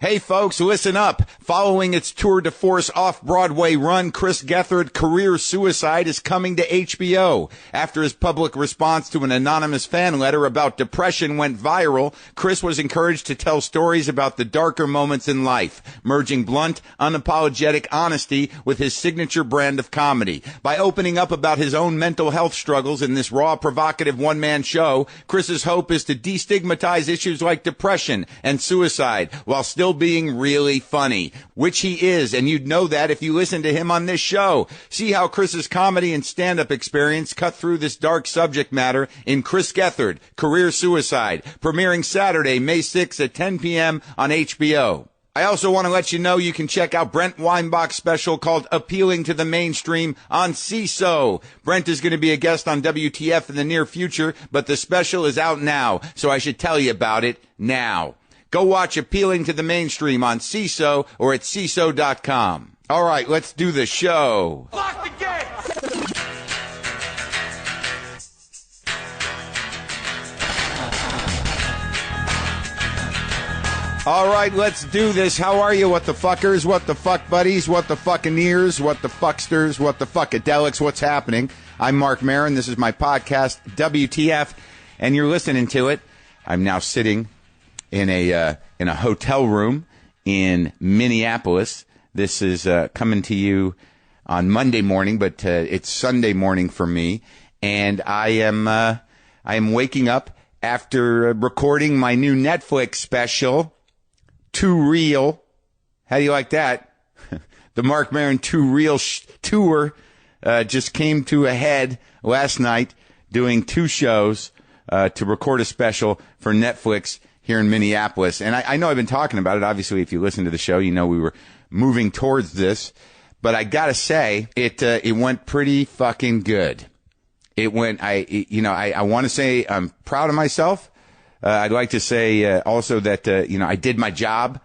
Hey folks, listen up. Following its tour de force off-Broadway run, Chris Gethard, Career Suicide, is coming to HBO. After his public response to an anonymous fan letter about depression went viral, Chris was encouraged to tell stories about the darker moments in life, merging blunt, unapologetic honesty with his signature brand of comedy. By opening up about his own mental health struggles in this raw, provocative one-man show, Chris's hope is to destigmatize issues like depression and suicide while still being really funny, which he is, and you'd know that if you listen to him on this show. See how Chris's comedy and stand-up experience cut through this dark subject matter in Chris Gethard, Career Suicide, premiering Saturday, May 6th at 10 p.m. on HBO. I also want to let you know you can check out Brent Weinbach's special called Appealing to the Mainstream on CISO. Brent is going to be a guest on WTF in the near future, but the special is out now, so I should tell you about it now. Go watch Appealing to the Mainstream on CISO or at CISO.com. All right, let's do the show. Lock the gate! All right, let's do this. How are you, what the fuckers, what the fuck buddies, what the fuckineers, what the fucksters, what the fuckadelics, what's happening? I'm Mark Maron. This is my podcast, WTF, and you're listening to it. I'm now sitting in a hotel room in Minneapolis. This is coming to you on Monday morning, but it's Sunday morning for me, and I am waking up after recording my new Netflix special, Too Real. How do you like that? The Mark Maron Too Real tour just came to a head last night, doing two shows to record a special for Netflix here in Minneapolis. And I know I've been talking about it. Obviously, if you listen to the show, you know we were moving towards this. But I gotta say, it went pretty fucking good. It went, I want to say I'm proud of myself. I'd like to say also that, I did my job,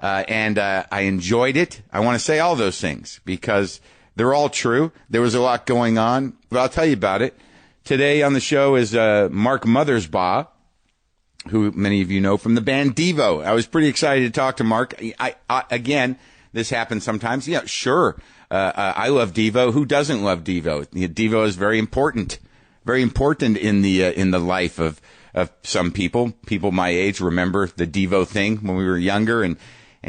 and I enjoyed it. I want to say all those things because they're all true. There was a lot going on, but I'll tell you about it. Today on the show is Mark Mothersbaugh, who many of you know from the band Devo. I was pretty excited to talk to Mark. Again, this happens sometimes. Yeah, sure. I love Devo. Who doesn't love Devo? Devo is very important in the life of some people. People my age remember the Devo thing when we were younger and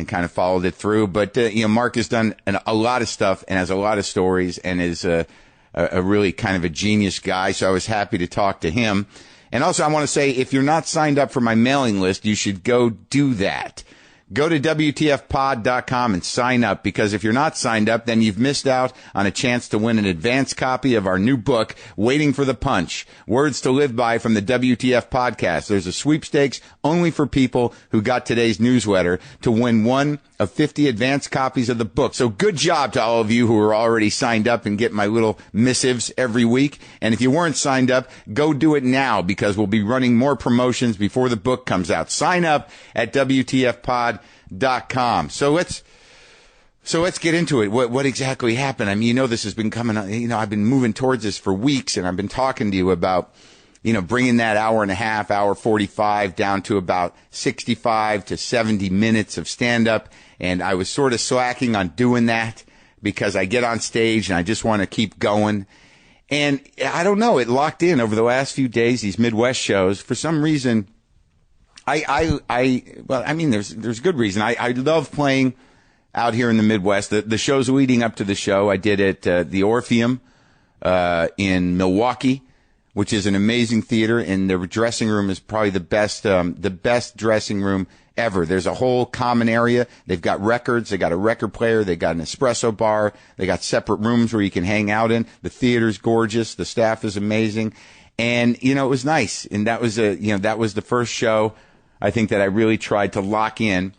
kind of followed it through. But, Mark has done a lot of stuff and has a lot of stories and is a really kind of a genius guy. So I was happy to talk to him. And also, I want to say, if you're not signed up for my mailing list, you should go do that. Go to WTFpod.com and sign up, because if you're not signed up, then you've missed out on a chance to win an advance copy of our new book, Waiting for the Punch, Words to Live By from the WTF podcast. There's a sweepstakes only for people who got today's newsletter to win one of 50 advance copies of the book. So good job to all of you who are already signed up and get my little missives every week. And if you weren't signed up, go do it now, because we'll be running more promotions before the book comes out. Sign up at WTFpod.com. So let's get into it. What exactly happened? I mean, this has been coming, I've been moving towards this for weeks, and I've been talking to you about, bringing that hour and a half, hour 45 down to about 65 to 70 minutes of stand-up. And I was sort of slacking on doing that because I get on stage and I just want to keep going. And I don't know, it locked in over the last few days, these Midwest shows. For some reason, there's good reason. I love playing out here in the Midwest. The shows leading up to the show, I did at the Orpheum in Milwaukee, which is an amazing theater, and their dressing room is probably the best dressing room ever. There's a whole common area. They've got records. They got a record player. They got an espresso bar. They got separate rooms where you can hang out in. The theater's gorgeous. The staff is amazing. And, it was nice. And that was the first show, I think, that I really tried to lock in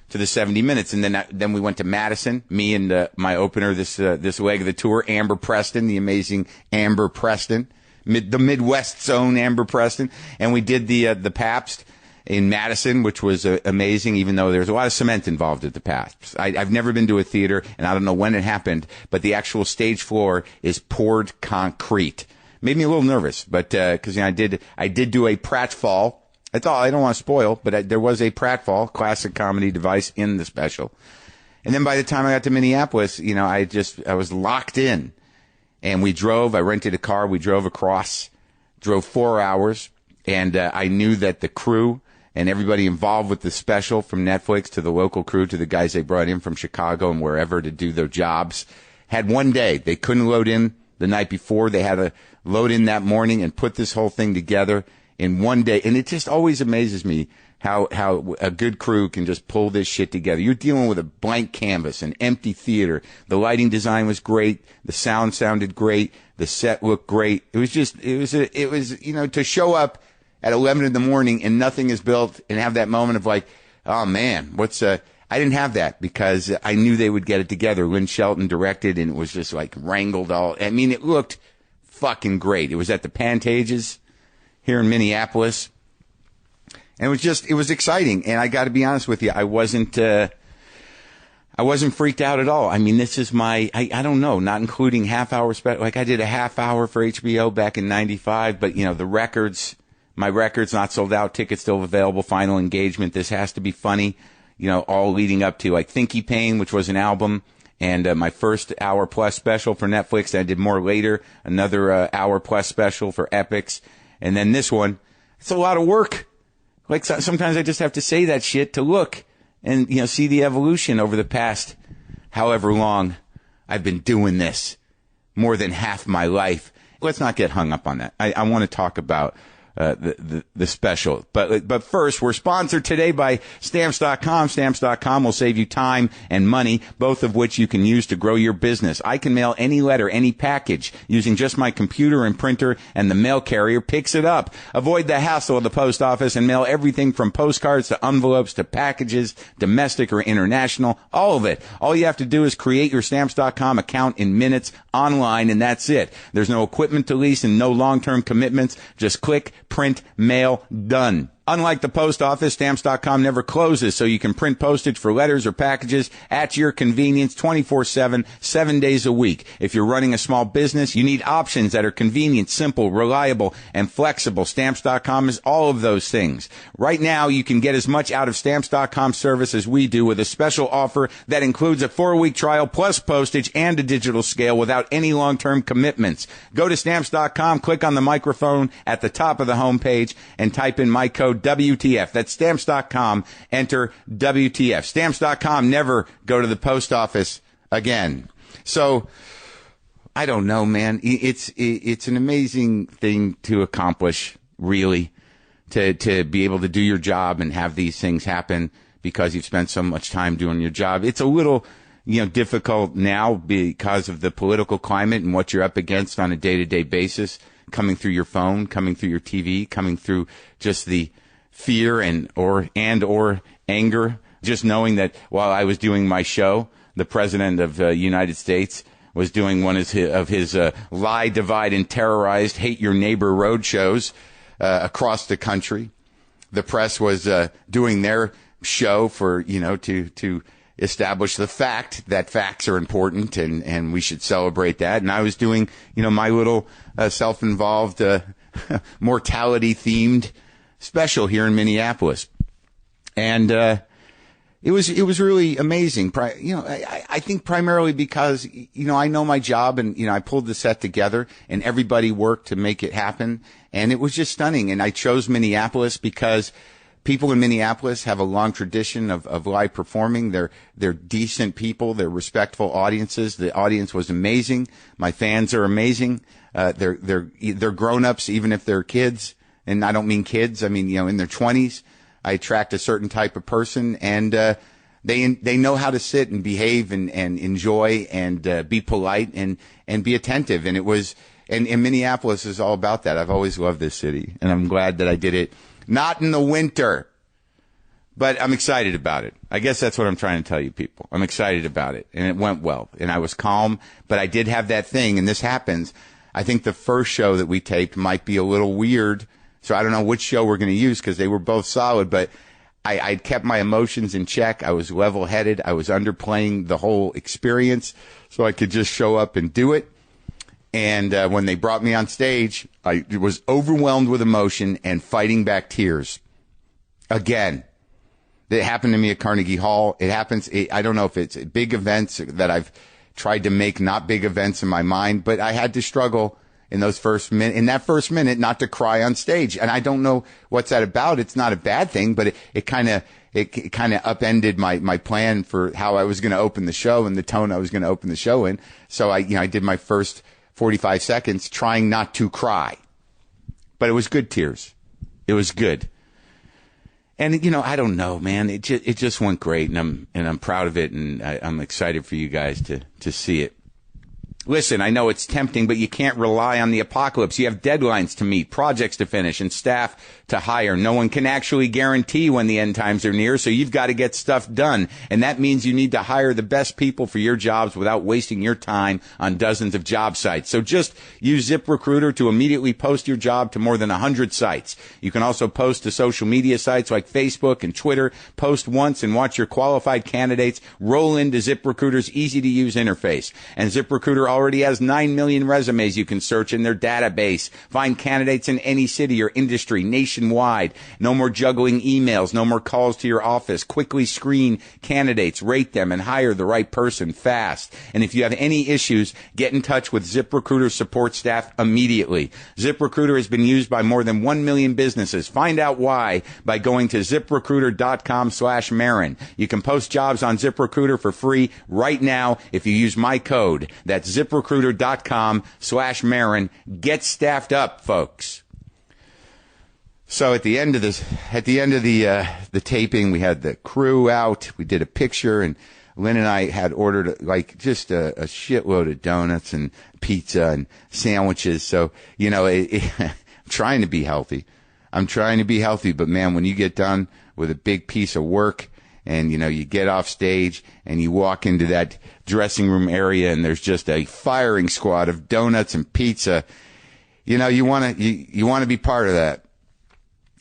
to the 70 minutes. And then we went to Madison, me and my opener, this leg of the tour, Amber Preston, the amazing Amber Preston, the Midwest's own Amber Preston. And we did the Pabst in Madison, which was amazing, even though there's a lot of cement involved at the Pabst. I've never been to a theater, and I don't know when it happened, but the actual stage floor is poured concrete. Made me a little nervous, but because I did do a pratfall That's all. I don't want to spoil, but there was a pratfall, classic comedy device, in the special. And then by the time I got to Minneapolis, I was locked in. And I rented a car, we drove across, drove 4 hours, and I knew that the crew and everybody involved with the special, from Netflix to the local crew to the guys they brought in from Chicago and wherever to do their jobs, had one day. They couldn't load in the night before. They had to load in that morning and put this whole thing together in one day. And it just always amazes me how a good crew can just pull this shit together. You're dealing with a blank canvas, an empty theater. The lighting design was great. The sound sounded great. The set looked great. It was to show up at 11 in the morning and nothing is built and have that moment of like, oh man, I didn't have that because I knew they would get it together. Lynn Shelton directed and it was just like wrangled all. I mean, it looked fucking great. It was at the Pantages here in Minneapolis. And it was exciting. And I got to be honest with you, I wasn't freaked out at all. I mean, this is I don't know, not including half-hour like I did a half hour for HBO back in 95, but my record's not sold out, tickets still available, final engagement. This has to be funny, all leading up to like Thinky Pain, which was an album, and my first hour plus special for Netflix. I did more later, another hour plus special for Epics. And then this one, it's a lot of work. Like sometimes I just have to say that shit to look and, see the evolution over the past however long I've been doing this, more than half my life. Let's not get hung up on that. I want to talk about the special. But first, we're sponsored today by Stamps.com. Stamps.com will save you time and money, both of which you can use to grow your business. I can mail any letter, any package, using just my computer and printer, and the mail carrier picks it up. Avoid the hassle of the post office and mail everything from postcards to envelopes to packages, domestic or international, all of it. All you have to do is create your Stamps.com account in minutes online, and that's it. There's no equipment to lease and no long-term commitments. Just click, print, mail, done. Unlike the post office, Stamps.com never closes, so you can print postage for letters or packages at your convenience 24/7, 7 days a week. If you're running a small business, you need options that are convenient, simple, reliable, and flexible. Stamps.com is all of those things. Right now, you can get as much out of Stamps.com service as we do with a special offer that includes a 4-week trial plus postage and a digital scale without any long-term commitments. Go to Stamps.com, click on the microphone at the top of the homepage, and type in my code WTF. That's Stamps.com. Enter WTF. Stamps.com. Never go to the post office again. So, I don't know, man. It's an amazing thing to accomplish, really, to be able to do your job and have these things happen because you've spent so much time doing your job. It's a little, difficult now because of the political climate and what you're up against on a day-to-day basis, coming through your phone, coming through your TV, coming through just the fear and or anger, just knowing that while I was doing my show, the president of the United States was doing one of his lie, divide, and terrorized, hate your neighbor road shows across the country. The press was doing their show for, to establish the fact that facts are important and we should celebrate that. And I was doing, my little self-involved mortality-themed special here in Minneapolis. And it was really amazing. I think primarily because, I know my job and, I pulled the set together and everybody worked to make it happen. And it was just stunning. And I chose Minneapolis because people in Minneapolis have a long tradition of live performing. They're decent people. They're respectful audiences. The audience was amazing. My fans are amazing. They're grown-ups, even if they're kids. And I don't mean kids. I mean, in their 20s. I attract a certain type of person, and they know how to sit and behave and enjoy and be polite and be attentive. And and Minneapolis is all about that. I've always loved this city, and I'm glad that I did it. Not in the winter, but I'm excited about it. I guess that's what I'm trying to tell you people. I'm excited about it, and it went well, and I was calm, but I did have that thing, and this happens. I think the first show that we taped might be a little weird, so I don't know which show we're going to use because they were both solid, but I kept my emotions in check. I was level-headed. I was underplaying the whole experience so I could just show up and do it. And when they brought me on stage, I was overwhelmed with emotion and fighting back tears again. It happened to me at Carnegie Hall. It happens. I don't know if it's big events that I've tried to make not big events in my mind, but I had to struggle in that first minute not to cry on stage. And I don't know what's that about. It's not a bad thing, but it kind of upended my plan for how I was going to open the show and the tone I was going to open the show in. So I did my first 45 seconds trying not to cry, but it was good tears. It was good. And, I don't know, man. It just went great, and I'm proud of it, and I'm excited for you guys to see it. Listen, I know it's tempting, but you can't rely on the apocalypse. You have deadlines to meet, projects to finish, and staff to hire. No one can actually guarantee when the end times are near, so you've got to get stuff done. And that means you need to hire the best people for your jobs without wasting your time on dozens of job sites. So just use ZipRecruiter to immediately post your job to more than 100 sites. You can also post to social media sites like Facebook and Twitter. Post once and watch your qualified candidates roll into ZipRecruiter's easy-to-use interface. And ZipRecruiter already has 9 million resumes you can search in their database. Find candidates in any city or industry nationwide. No more juggling emails, no more calls to your office. Quickly screen candidates, rate them, and hire the right person fast. And if you have any issues, get in touch with ZipRecruiter support staff immediately. ZipRecruiter has been used by more than 1 million businesses. Find out why by going to ZipRecruiter.com/Maron. You can post jobs on ZipRecruiter for free right now if you use my code. That's ZipRecruiter.com/Maron. Get staffed up, folks. So at the end of the taping, we had the crew out. We did a picture, and Lynn and I had ordered just a shitload of donuts and pizza and sandwiches. So, I'm trying to be healthy. But man, when you get done with a big piece of work, and, you get off stage and you walk into that dressing room area and there's just a firing squad of donuts and pizza, you want to be part of that.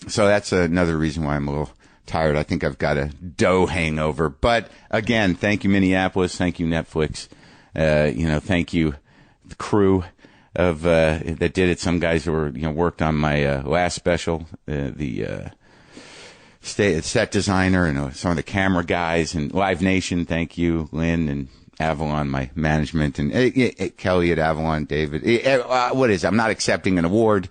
So that's another reason why I'm a little tired. I think I've got a dough hangover. But again, thank you, Minneapolis. Thank you, Netflix. Thank you, the crew that did it. Some guys who were, worked on my last special, set designer and some of the camera guys and Live Nation. Thank you, Lynn and Avalon, my management, and Kelly at Avalon, David. I'm not accepting an award.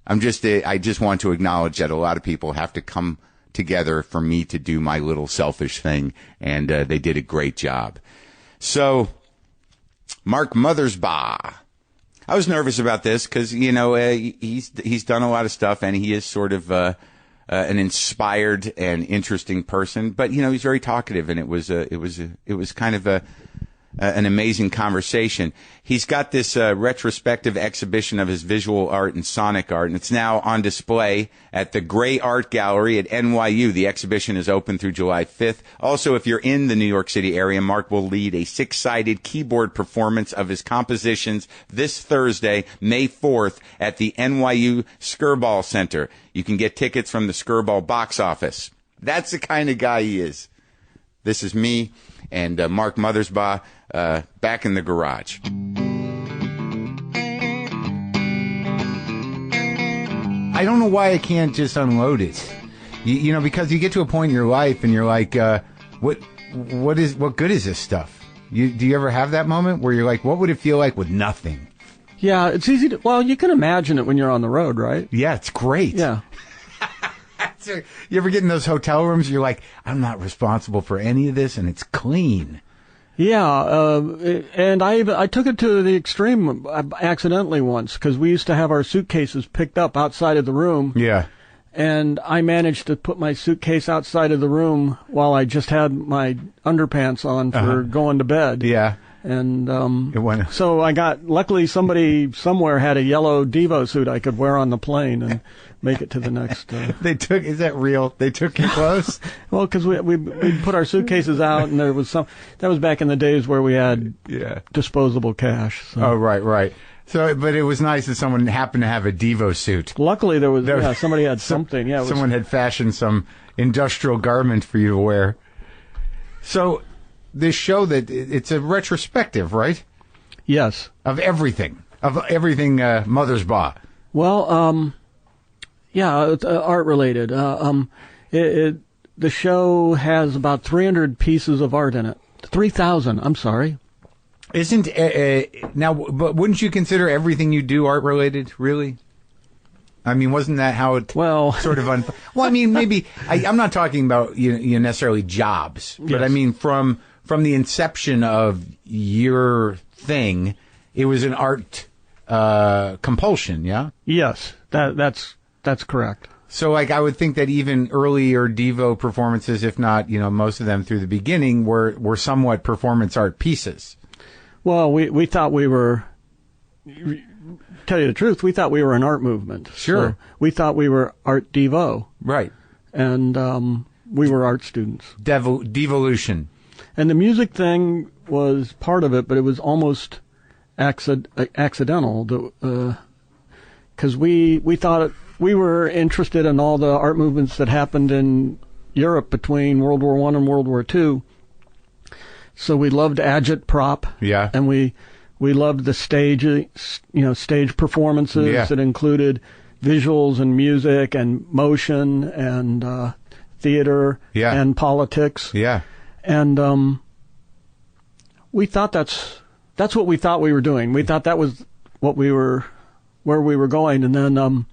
I just want to acknowledge that a lot of people have to come together for me to do my little selfish thing, and they did a great job. So, Mark Mothersbaugh. I was nervous about this because, he's done a lot of stuff, and he is sort of an inspired and interesting person, but he's very talkative, and it was kind of an amazing conversation. He's got this retrospective exhibition of his visual art and sonic art, and it's now on display at the Gray Art Gallery at NYU. The exhibition is open through July 5th. Also, if you're in the New York City area, Mark will lead a 6-sided keyboard performance of his compositions this Thursday, May 4th, at the NYU Skirball Center. You can get tickets from the Skirball box office. That's the kind of guy he is. This is me and Mark Mothersbaugh back in the garage. I don't know why I can't just unload it. Because you get to a point in your life and you're like, what good is this stuff? Do you ever have that moment where you're like, what would it feel like with nothing? Yeah, it's easy to, you can imagine it when you're on the road, right? Yeah, it's great. Yeah. You ever get in those hotel rooms, you're like, I'm not responsible for any of this, and it's clean. Yeah, and I took it to the extreme accidentally once, because we used to have our suitcases picked up outside of the room. Yeah. And I managed to put my suitcase outside of the room while I just had my underpants on for going to bed. Yeah. And so luckily somebody somewhere had a yellow Devo suit I could wear on the plane and make it to the next. Is that real? They took your clothes? Well, because we put our suitcases out, and there was that was back in the days where we had disposable cash. So. Oh, right. So, but it was nice that someone happened to have a Devo suit. Luckily, somebody had something. Yeah, someone had fashioned some industrial garment for you to wear. So, this show it's a retrospective, right? Yes. Of everything Mothersbaugh. Well, it's art related. The show has about 300 pieces of art in it. 3,000, I'm sorry. Isn't now? But wouldn't you consider everything you do art related? Really? I mean, wasn't that how it sort of well, I mean, maybe I'm not talking about you necessarily jobs, but yes. I mean from the inception of your thing, it was an art compulsion, yeah? Yes, that's correct. So, like, I would think that even earlier Devo performances, if not, most of them through the beginning, were somewhat performance art pieces. Well, we thought we were, tell you the truth, we thought we were an art movement. Sure. So we thought we were Art Devo. Right. And we were art students. Devolution. And the music thing was part of it, but it was almost accidental, because we thought we were interested in all the art movements that happened in Europe between World War I and World War II. So we loved agitprop. Yeah. And we loved the stage performances that included visuals and music and motion and theater and politics. Yeah. And we thought that's what we thought we were doing. We thought that was where we were going. And then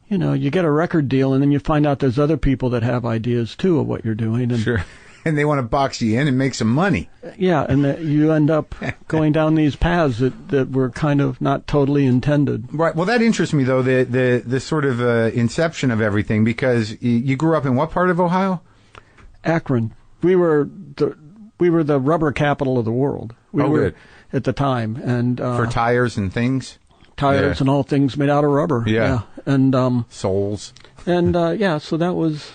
you get a record deal, and then you find out there's other people that have ideas too of what you're doing. And, sure. And they want to box you in and make some money. Yeah, and you end up going down these paths that were kind of not totally intended. Right. Well, that interests me, though, the sort of inception of everything, because you grew up in what part of Ohio? Akron. We were the rubber capital of the world. We were good. At the time, and for tires and things. Tires and all things made out of rubber. Yeah. And soles. And so that was.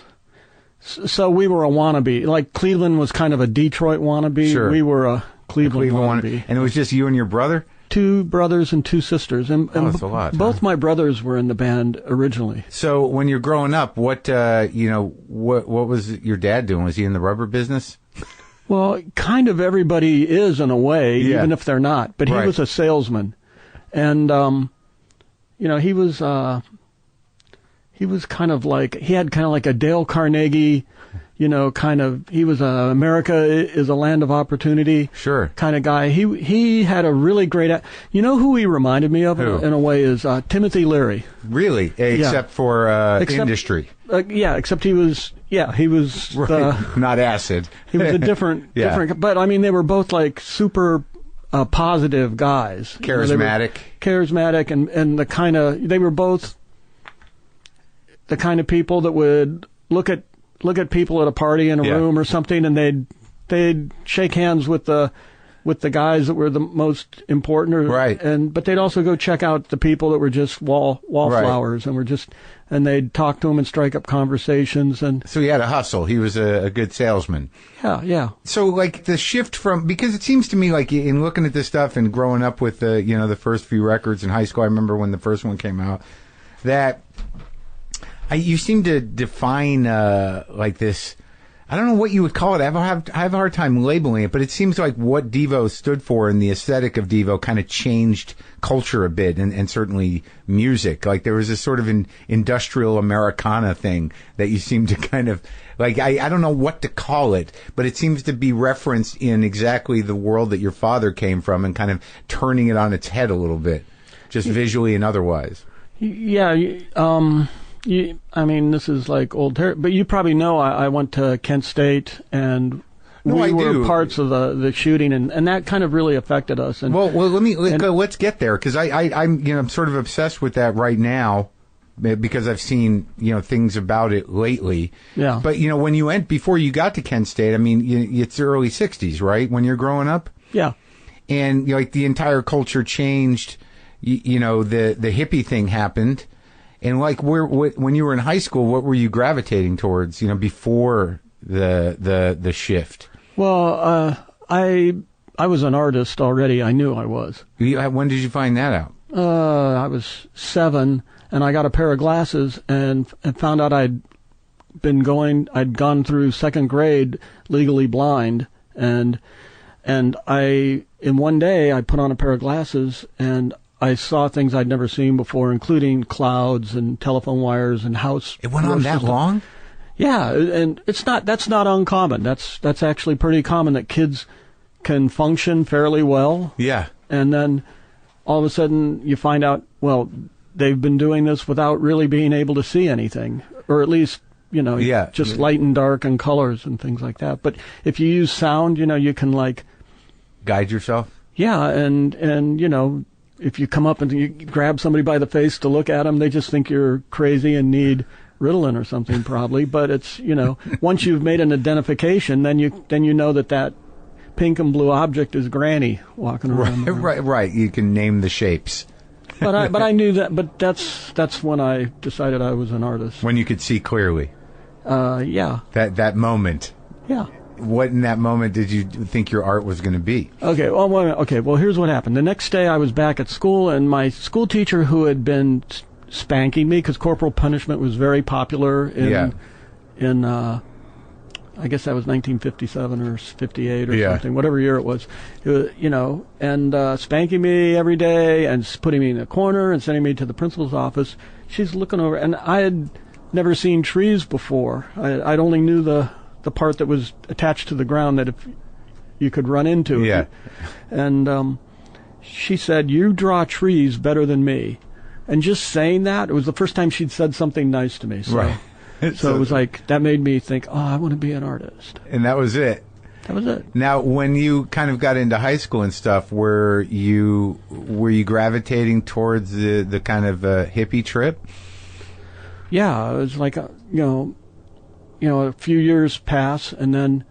So we were a wannabe. Like Cleveland was kind of a Detroit wannabe. Sure. We were a Cleveland wannabe. And it was just you and your brother? 2 brothers and 2 sisters. And that's a lot. Both my brothers were in the band originally. So when you're growing up, what was your dad doing? Was he in the rubber business? Well, kind of everybody is in a way, even if they're not. But he was a salesman. And, he was kind of like, he had kind of like a Dale Carnegie, he was America is a land of opportunity. Sure. Kind of guy. He had a really great, who he reminded me of in a way is Timothy Leary. Really? Except for industry. Except he was not acid. He was a different, but I mean, they were both like super positive guys. Charismatic. Charismatic and the kind of, they were both the kind of people that would look at people at a party in a room or something, and they'd shake hands with the guys that were the most important, but they'd also go check out the people that were just wallflowers and they'd talk to them and strike up conversations. And so he had a hustle. He was a good salesman. Yeah. So like the shift because it seems to me like in looking at this stuff and growing up with the first few records in high school, I remember when the first one came out, that you seem to define like this. I don't know what you would call it. I have a hard time labeling it, but it seems like what Devo stood for and the aesthetic of Devo kind of changed culture a bit, and certainly music. Like there was this sort of industrial Americana thing that you seem to kind of like. I don't know what to call it, but it seems to be referenced in exactly the world that your father came from, and kind of turning it on its head a little bit, just visually and otherwise. Yeah. I mean, this is like old territory, but you probably know I went to Kent State, and we were parts of the shooting, and that kind of really affected us. And, let's get there, because I'm sort of obsessed with that right now, because I've seen things about it lately. Yeah. But when you went before you got to Kent State, I mean, it's the early '60s, right? When you're growing up. Yeah. And like the entire culture changed. The hippie thing happened. And like, when you were in high school, what were you gravitating towards? before the shift. Well, I was an artist already. I knew I was. When did you find that out? I was 7, and I got a pair of glasses and found out I'd gone through 2nd grade legally blind, and in one day I put on a pair of glasses and I saw things I'd never seen before, including clouds and telephone wires and house. It went on that long? Yeah, and that's not uncommon. That's actually pretty common that kids can function fairly well. Yeah. And then all of a sudden you find out, well, they've been doing this without really being able to see anything, or at least, just light and dark and colors and things like that. But if you use sound, you can like guide yourself. Yeah, and if you come up and you grab somebody by the face to look at them, they just think you're crazy and need Ritalin or something probably. But it's, once you've made an identification, then you know that pink and blue object is Granny walking around. Right. You can name the shapes. But I knew that. But that's when I decided I was an artist. When you could see clearly. Yeah. That moment. Yeah. What in that moment did you think your art was going to be? Okay. Well, here's what happened. The next day I was back at school, and my school teacher, who had been spanking me because corporal punishment was very popular in I guess that was 1957 or 58 or something, whatever year it was, and spanking me every day and putting me in a corner and sending me to the principal's office. She's looking over, and I had never seen trees before. I'd only knew the part that was attached to the ground that if you could run into. Yeah. And she said, "You draw trees better than me." And just saying that, it was the first time she'd said something nice to me. So. Right. So it was like, that made me think, I want to be an artist. And that was it. That was it. Now, when you kind of got into high school and stuff, were you gravitating towards the kind of hippie trip? Yeah, it was like, a few years pass, and then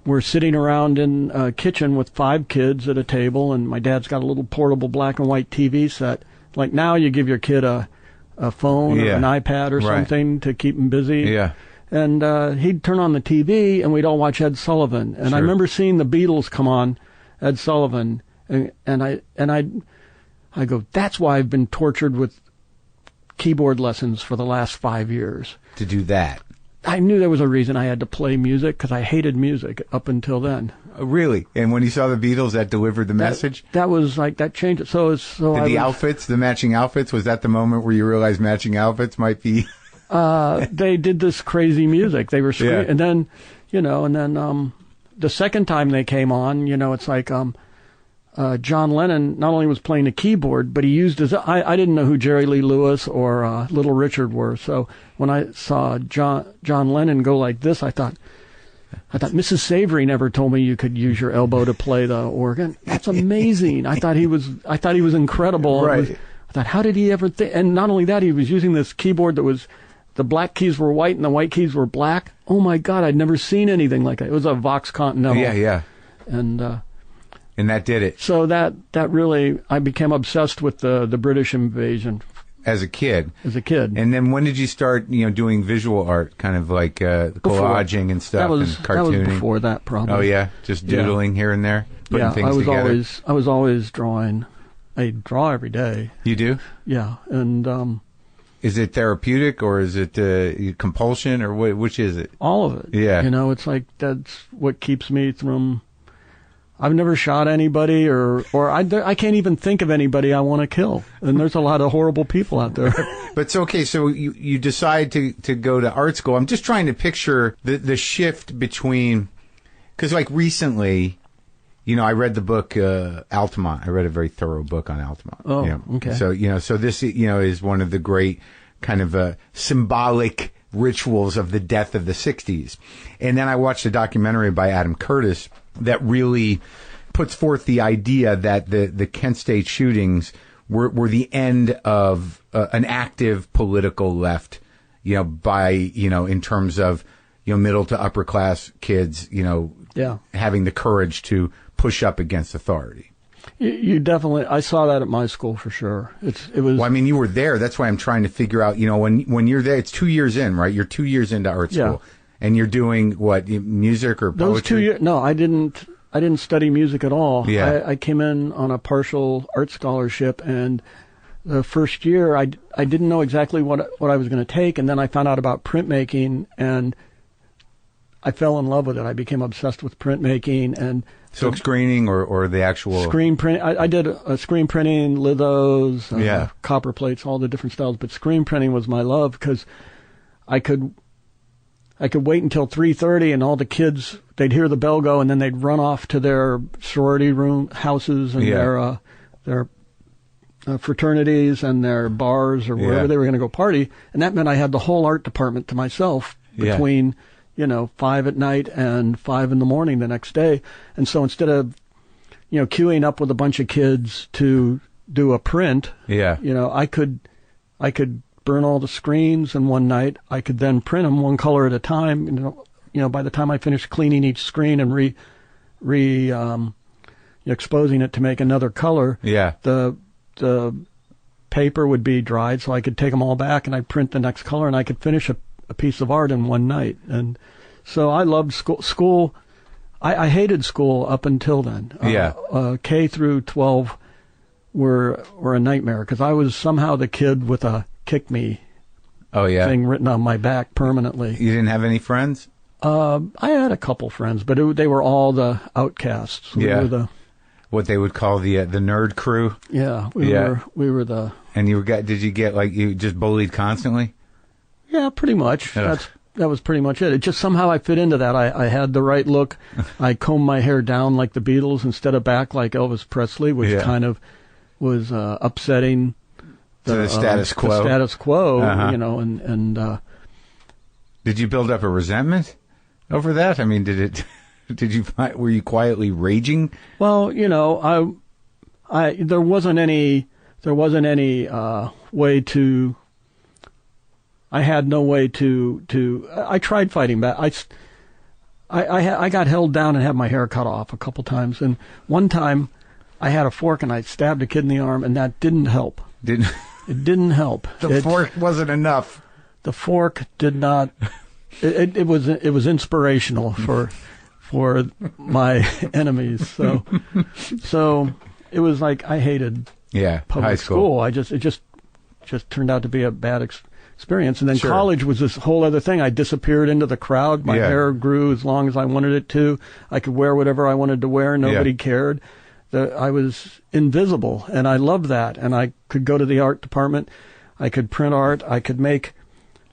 we're sitting around in a kitchen with 5 kids at a table, and my dad's got a little portable black and white TV set. Like now you give your kid a phone or an iPad or something to keep him busy. Yeah. And he'd turn on the TV, and we'd all watch Ed Sullivan. And I remember seeing the Beatles come on, Ed Sullivan, and I go, that's why I've been tortured with keyboard lessons for the last 5 years. To do that. I knew there was a reason I had to play music, because I hated music up until then. Really? And when you saw the Beatles, that delivered the message? That was like, that changed it. The matching outfits, was that the moment where you realized matching outfits might be... they did this crazy music. They were screaming. And then, the second time they came on, it's like John Lennon not only was playing the keyboard, but he used his... I didn't know who Jerry Lee Lewis or Little Richard were. So when I saw John Lennon go like this, I thought, Mrs. Savory never told me you could use your elbow to play the organ. That's amazing. I thought he was incredible. Right. I thought, how did he ever think? And not only that, he was using this keyboard that was, the black keys were white and the white keys were black. Oh my God, I'd never seen anything like that. It was a Vox Continental. Yeah. And that did it. So that really, I became obsessed with the British invasion. As a kid. And then when did you start, doing visual art, kind of like collaging and stuff and cartooning? That was before that, probably. Oh, yeah? Just doodling here and there? Putting things together? I was always drawing. I draw every day. You do? Yeah. And is it therapeutic, or is it compulsion, or which is it? All of it. Yeah. It's like, that's what keeps me from... I've never shot anybody, or I can't even think of anybody I want to kill. And there's a lot of horrible people out there. But it's okay. So you decide to go to art school. I'm just trying to picture the shift between, because like recently, I read the book Altamont. I read a very thorough book on Altamont. Oh, okay. So this is one of the great kind of symbolic rituals of the death of the 60s. And then I watched a documentary by Adam Curtis that really puts forth the idea that the Kent State shootings were the end of an active political left, in terms of, middle to upper class kids, having the courage to push up against authority. You definitely, I saw that at my school for sure. It was. Well, I mean, you were there. That's why I'm trying to figure out, when you're there, it's 2 years in, right? You're 2 years into art school. Yeah. And you're doing what, music or poetry? Those 2 years? No, I didn't study music at all. Yeah. I came in on a partial art scholarship, and the first year I didn't know exactly what I was going to take, and then I found out about printmaking, and I fell in love with it. I became obsessed with printmaking and silk screening or the actual screen print. I did screen printing, lithos, copper plates, all the different styles, but screen printing was my love because I could I could wait until 3:30, and all the kids, they'd hear the bell go, and then they'd run off to their sorority room houses and their fraternities and their bars or wherever they were going to go party, and that meant I had the whole art department to myself between 5 at night and 5 in the morning the next day. And so instead of queuing up with a bunch of kids to do a print, I could burn all the screens in one night. I could then print them one color at a time. By the time I finished cleaning each screen and exposing it to make another color, the paper would be dried, so I could take them all back and I'd print the next color, and I could finish a piece of art in one night. And so I loved school. I hated school up until then. K through 12 were a nightmare because I was somehow the kid with a kick me thing written on my back permanently. You didn't have any friends? I had a couple friends, but they were all the outcasts. We were the what they would call the nerd crew. Yeah, we were the. And did you get you just bullied constantly? Yeah, pretty much. That was pretty much it. It just somehow I fit into that. I had the right look. I combed my hair down like the Beatles instead of back like Elvis Presley, which kind of was upsetting the status quo. The status quo, and did you build up a resentment over that? I mean, were you quietly raging? Well, there wasn't any way to. I had no way to. I tried fighting back. I got held down and had my hair cut off a couple times, and one time I had a fork and I stabbed a kid in the arm, and that didn't help. It didn't help. The fork wasn't enough. The fork did not. It was inspirational for my enemies. So it was like I hated public school. It just turned out to be a bad experience. And then college was this whole other thing. I disappeared into the crowd. My hair grew as long as I wanted it to. I could wear whatever I wanted to wear. Nobody cared. I was invisible, and I loved that. And I could go to the art department. I could print art. I could make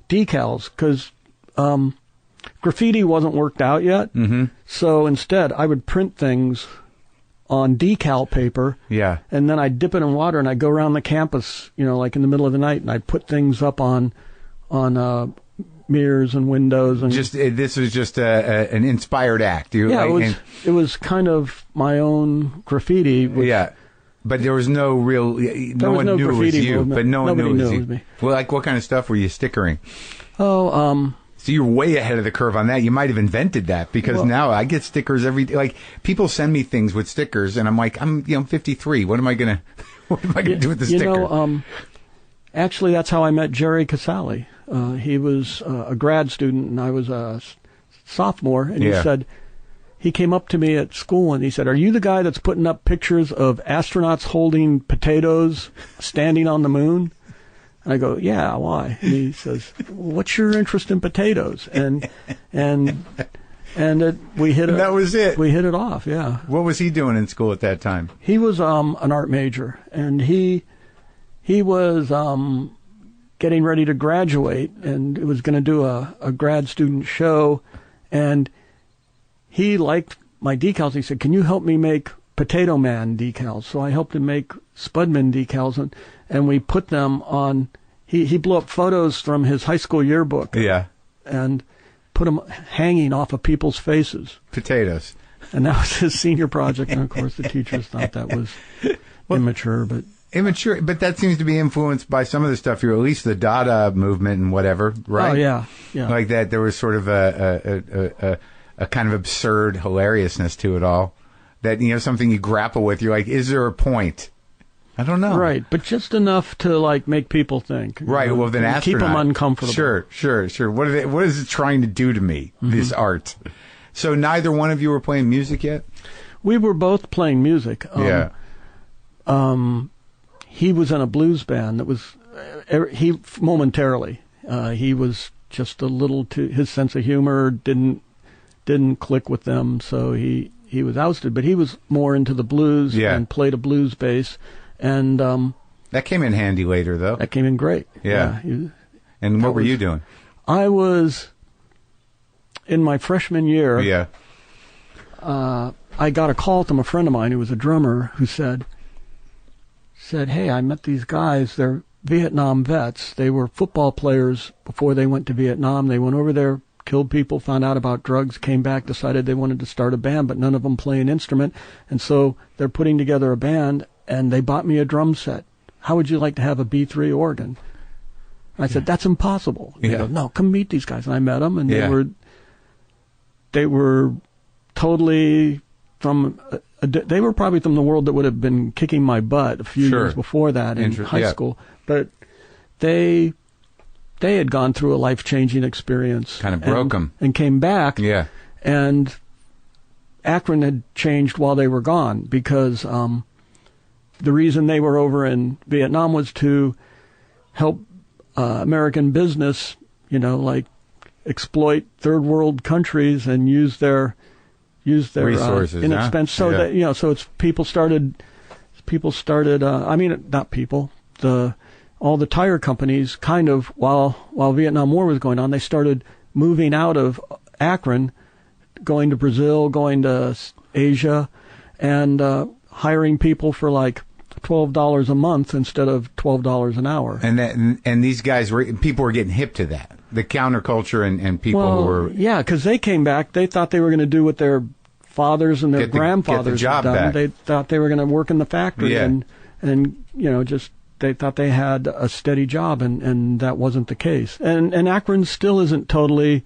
decals because graffiti wasn't worked out yet. Mm-hmm. So instead, I would print things on decal paper. Yeah. And then I'd dip it in water, and I'd go around the campus, like in the middle of the night, and I'd put things up on mirrors and windows. And this was just an inspired act. It was kind of my own graffiti. But there was no real. No one knew it was you. Movement. But no one knew it was you. Me. Well, what kind of stuff were you stickering? So you're way ahead of the curve on that. You might have invented that because now I get stickers every day. Like people send me things with stickers, and I'm like, I'm 53. What am I gonna do with the sticker? Actually, that's how I met Jerry Casale. He was a grad student, and I was a sophomore. And he came up to me at school, and he said, "Are you the guy that's putting up pictures of astronauts holding potatoes standing on the moon?" And I go, "Yeah, why?" And he says, "What's your interest in potatoes?" And we hit it. That was it. We hit it off. Yeah. What was he doing in school at that time? He was an art major, and he was getting ready to graduate, and was going to do a grad student show, and he liked my decals. He said, "Can you help me make Potato Man decals?" So I helped him make Spudman decals, and we put them on. He blew up photos from his high school yearbook. Yeah. And put them hanging off of people's faces. Potatoes. And that was his senior project. And of course, the teachers thought that was immature, but. Immature, but that seems to be influenced by some of the stuff at least the Dada movement and whatever, right? Oh yeah. Like that, there was sort of a kind of absurd hilariousness to it all. That something you grapple with. You're like, is there a point? I don't know. Right, but just enough to make people think. Right. Well, then astronaut. Keep them uncomfortable. Sure. What is it trying to do to me? Mm-hmm. This art. So neither one of you were playing music yet? We were both playing music. He was in a blues band that was momentarily. He was just a little too. His sense of humor didn't click with them, so he was ousted. But he was more into the blues and played a blues bass. And that came in handy later, though. That came in great. Yeah. And what were you doing? I was in my freshman year, Yeah. I got a call from a friend of mine who was a drummer who said, hey, I met these guys. They're Vietnam vets. They were football players before they went to Vietnam. They went over there, killed people, found out about drugs, came back, decided they wanted to start a band, but none of them play an instrument. And so they're putting together a band, and they bought me a drum set. How would you like to have a B3 organ? I said, that's impossible. They go, no, come meet these guys. And I met them, and they were totally from they were probably from the world that would have been kicking my butt a few years before that in high school. But they had gone through a life-changing experience. Kind of broke them. And came back. Yeah. And Akron had changed while they were gone because the reason they were over in Vietnam was to help American business, like exploit third world countries and use their resources, inexpensive. So that so it's people started. I mean, not people. All the tire companies kind of while Vietnam War was going on, they started moving out of Akron, going to Brazil, going to Asia, and hiring people for like $12 a month instead of $12 an hour. And these guys people were getting hip to that. The counterculture and people who were... Yeah, because they came back. They thought they were going to do what their fathers and their grandfathers had done. Back. They thought they were going to work in the factory and just they thought they had a steady job, and that wasn't the case. And Akron still isn't totally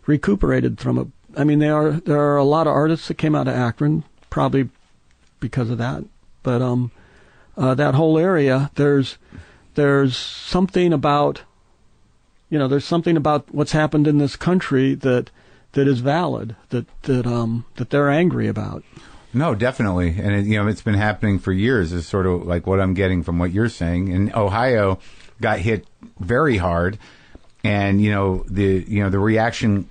recuperated from it. I mean, there are a lot of artists that came out of Akron, probably because of that. But that whole area, there's something about... there's something about what's happened in this country that is valid, that they're angry about. No, definitely, and it's been happening for years. Is sort of like what I'm getting from what you're saying. And Ohio got hit very hard, and the reaction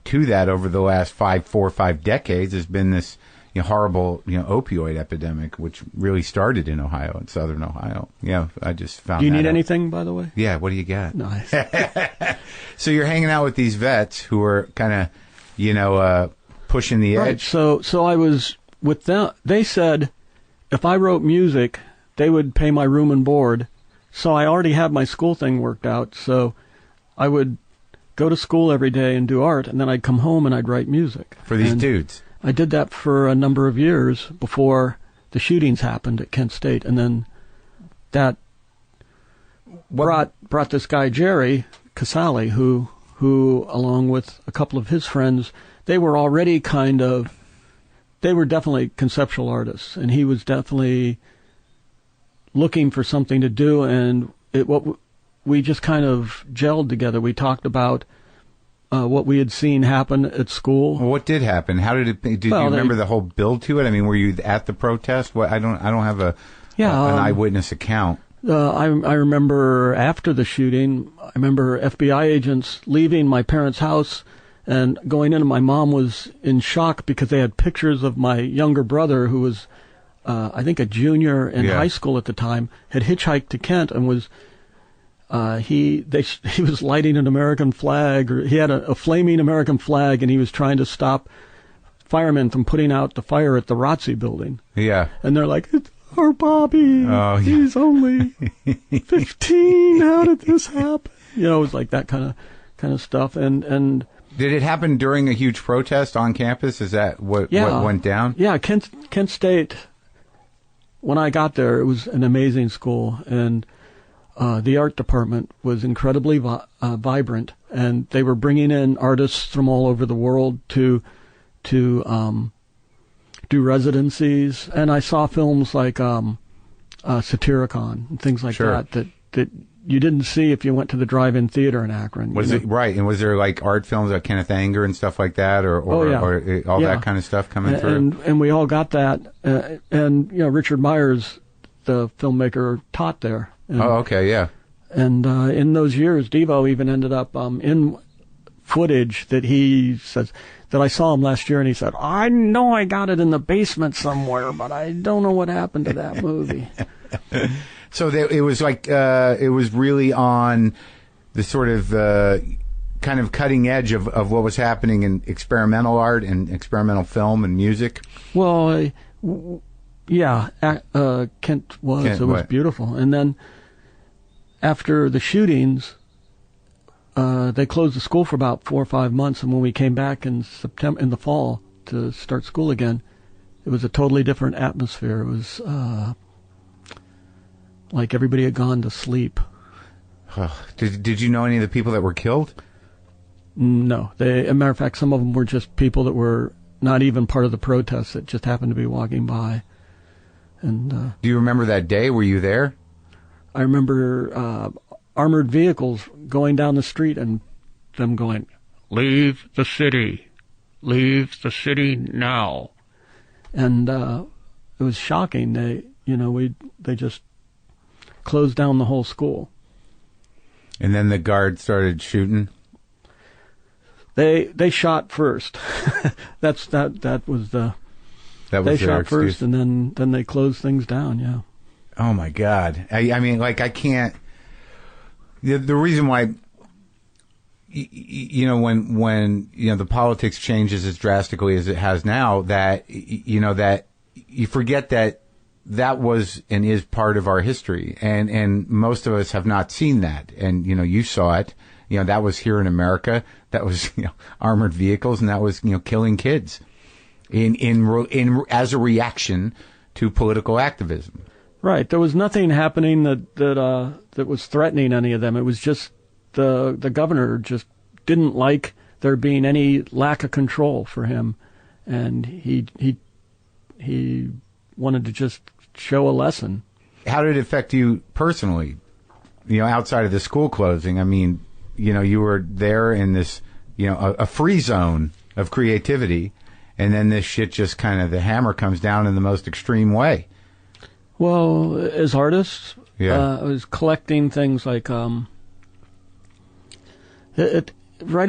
to that over the last 4 or 5 decades has been this horrible opioid epidemic, which really started in Ohio, in southern Ohio. Yeah, I just found. Do you need out. anything, by the way? Yeah, what do you got? Nice. So you're hanging out with these vets who are kind of, pushing the edge. Right. So I was with them. They said if I wrote music, they would pay my room and board. So I already had my school thing worked out. So I would go to school every day and do art, and then I'd come home and I'd write music. For these dudes. I did that for a number of years before the shootings happened at Kent State, and then that brought this guy Jerry Casale, who along with a couple of his friends, they were definitely conceptual artists, and he was definitely looking for something to do, and we just kind of gelled together. We talked about what we had seen happen at school. Well, what did happen? How did it? Did you remember the whole build to it? I mean, were you at the protest? I don't have an eyewitness account. I remember after the shooting. I remember FBI agents leaving my parents' house and going in, and my mom was in shock because they had pictures of my younger brother, who was, I think, a junior in high school at the time, had hitchhiked to Kent and was. He was lighting an American flag, or he had a flaming American flag, and he was trying to stop firemen from putting out the fire at the ROTC building. Yeah. And they're like, it's our Bobby. Oh, yeah. He's only 15. How did this happen? It was like that kind of stuff. And did it happen during a huge protest on campus? Is that what went down? Yeah, Kent State. When I got there, it was an amazing school, and the art department was incredibly vibrant, and they were bringing in artists from all over the world to do residencies. And I saw films like Satyricon and things like that you didn't see if you went to the drive-in theater in Akron. Was it right? And was there like art films like Kenneth Anger and stuff like that, or that kind of stuff coming through? And we all got that. And Richard Myers, the filmmaker, taught there. And, okay, yeah. And in those years, Devo even ended up in footage that he says that I saw him last year, and he said, "I know I got it in the basement somewhere, but I don't know what happened to that movie." So it was like it was really on the sort of kind of cutting edge of what was happening in experimental art and experimental film and music? Well, yeah, Kent was. It was beautiful. And then after the shootings, they closed the school for about 4 or 5 months. And when we came back in the fall to start school again, it was a totally different atmosphere. It was like everybody had gone to sleep. Did you know any of the people that were killed? No. As a matter of fact, some of them were just people that were not even part of the protests that just happened to be walking by. And do you remember that day? Were you there? I remember armored vehicles going down the street and them going, "Leave the city. Leave the city now." And it was shocking. They just closed down the whole school. And then the guard started shooting. They shot first. That was the. That was they their shot excuse. first, and then they closed things down. Yeah. Oh my God! I mean, like I can't. The reason why. When the politics changes as drastically as it has now, that that you forget that was and is part of our history, and most of us have not seen that. And you saw it. That was here in America. That was armored vehicles, and that was killing kids, in as a reaction to political activism. Right. There was nothing happening that was threatening any of them. It was just the governor just didn't like there being any lack of control for him, and he wanted to just show a lesson. How did it affect you personally? Outside of the school closing, I mean, you were there in this, a free zone of creativity, and then this shit just kind of, the hammer comes down in the most extreme way. Well, as artists, I was collecting things like, right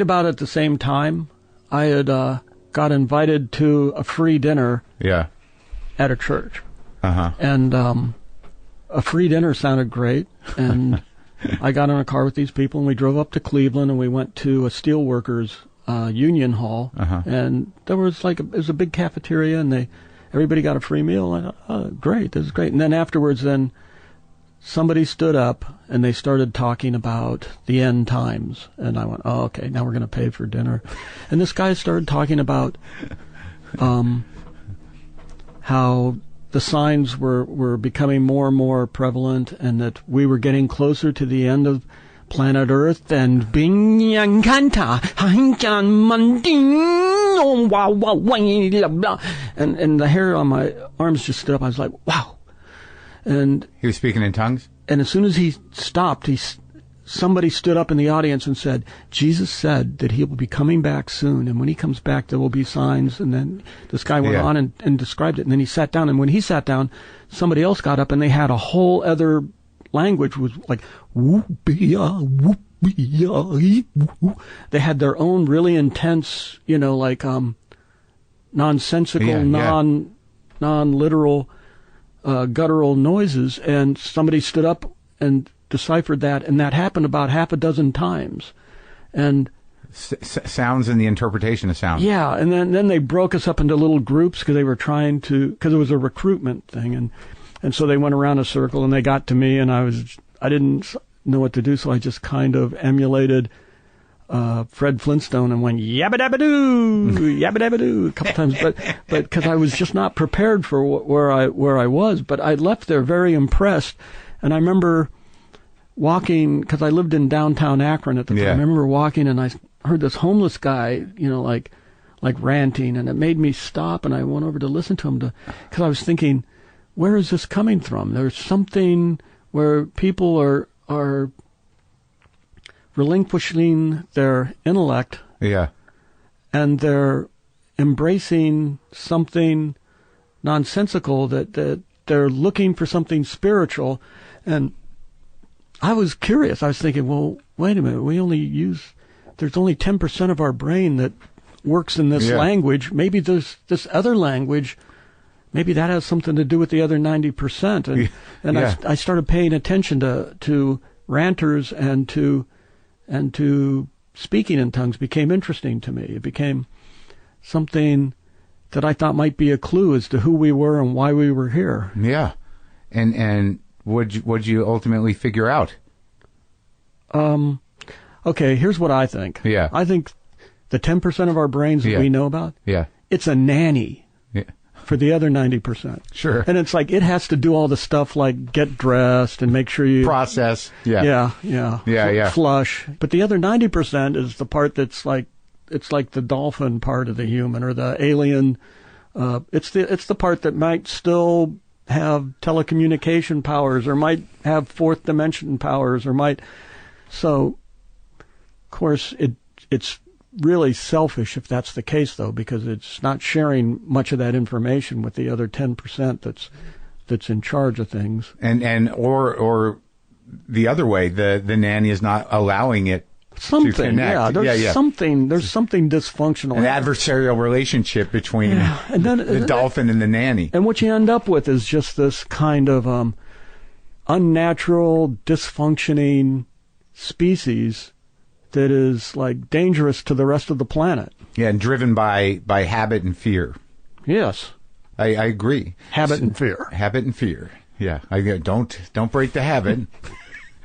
about at the same time, I had got invited to a free dinner at a church. And a free dinner sounded great, and I got in a car with these people, and we drove up to Cleveland, and we went to a steelworkers union hall, and there was it was a big cafeteria, and everybody got a free meal. I thought, oh, great, this is great. And then afterwards, somebody stood up, and they started talking about the end times, and I went, oh, okay, now we're going to pay for dinner. And this guy started talking about how the signs were becoming more and more prevalent, and that we were getting closer to the end of planet Earth, and and the hair on my arms just stood up. I was like, wow. And he was speaking in tongues? And as soon as he stopped, somebody stood up in the audience and said, Jesus said that he will be coming back soon, and when he comes back, there will be signs. And then this guy went on and described it, and then he sat down, and when he sat down, somebody else got up, and they had a whole other language, was like, whoop-ya, whoop-ya, whoop. They had their own really intense, nonsensical, non-literal, guttural noises, and somebody stood up and deciphered that, and that happened about half a dozen times. And sounds and the interpretation of sound. Yeah, and then they broke us up into little groups because they were trying to, because it was a recruitment thing, and so they went around a circle, and they got to me, and I didn't know what to do, so I just kind of emulated Fred Flintstone and went yabba dabba doo, yabba dabba doo a couple times, but because I was just not prepared for where I was, but I left there very impressed. And I remember walking, because I lived in downtown Akron at the time. I remember walking, and I heard this homeless guy, like ranting, and it made me stop, and I went over to listen to him because I was thinking, where is this coming from? There's something where people are relinquishing their intellect, and they're embracing something nonsensical, that they're looking for something spiritual. And I was curious. I was thinking, well, wait a minute, there's only 10% of our brain that works in this language. Maybe there's this other language, maybe that has something to do with the other 90%. And I started paying attention to ranters and to speaking in tongues became interesting to me. It became something that I thought might be a clue as to who we were and why we were here. Yeah. And what'd you ultimately figure out? Okay, here's what I think. Yeah. I think the 10% of our brains that we know about, it's a nanny for the other 90%. Sure. And it's like it has to do all the stuff like get dressed and make sure you... Process. Yeah. Flush. But the other 90% is the part that's like, it's like the dolphin part of the human or the alien. It's the part that might still have telecommunication powers or might have fourth dimension powers or might... So, of course, it's really selfish if that's the case, though, because it's not sharing much of that information with the other 10% that's in charge of things. Or the other way, the nanny is not allowing it to connect. There's something dysfunctional. An adversarial relationship between the dolphin and the nanny. And what you end up with is just this kind of unnatural, dysfunctioning species that is like dangerous to the rest of the planet. Yeah, and driven by habit and fear. Yes, I agree. Habit and fear. Habit and fear. Yeah, don't break the habit,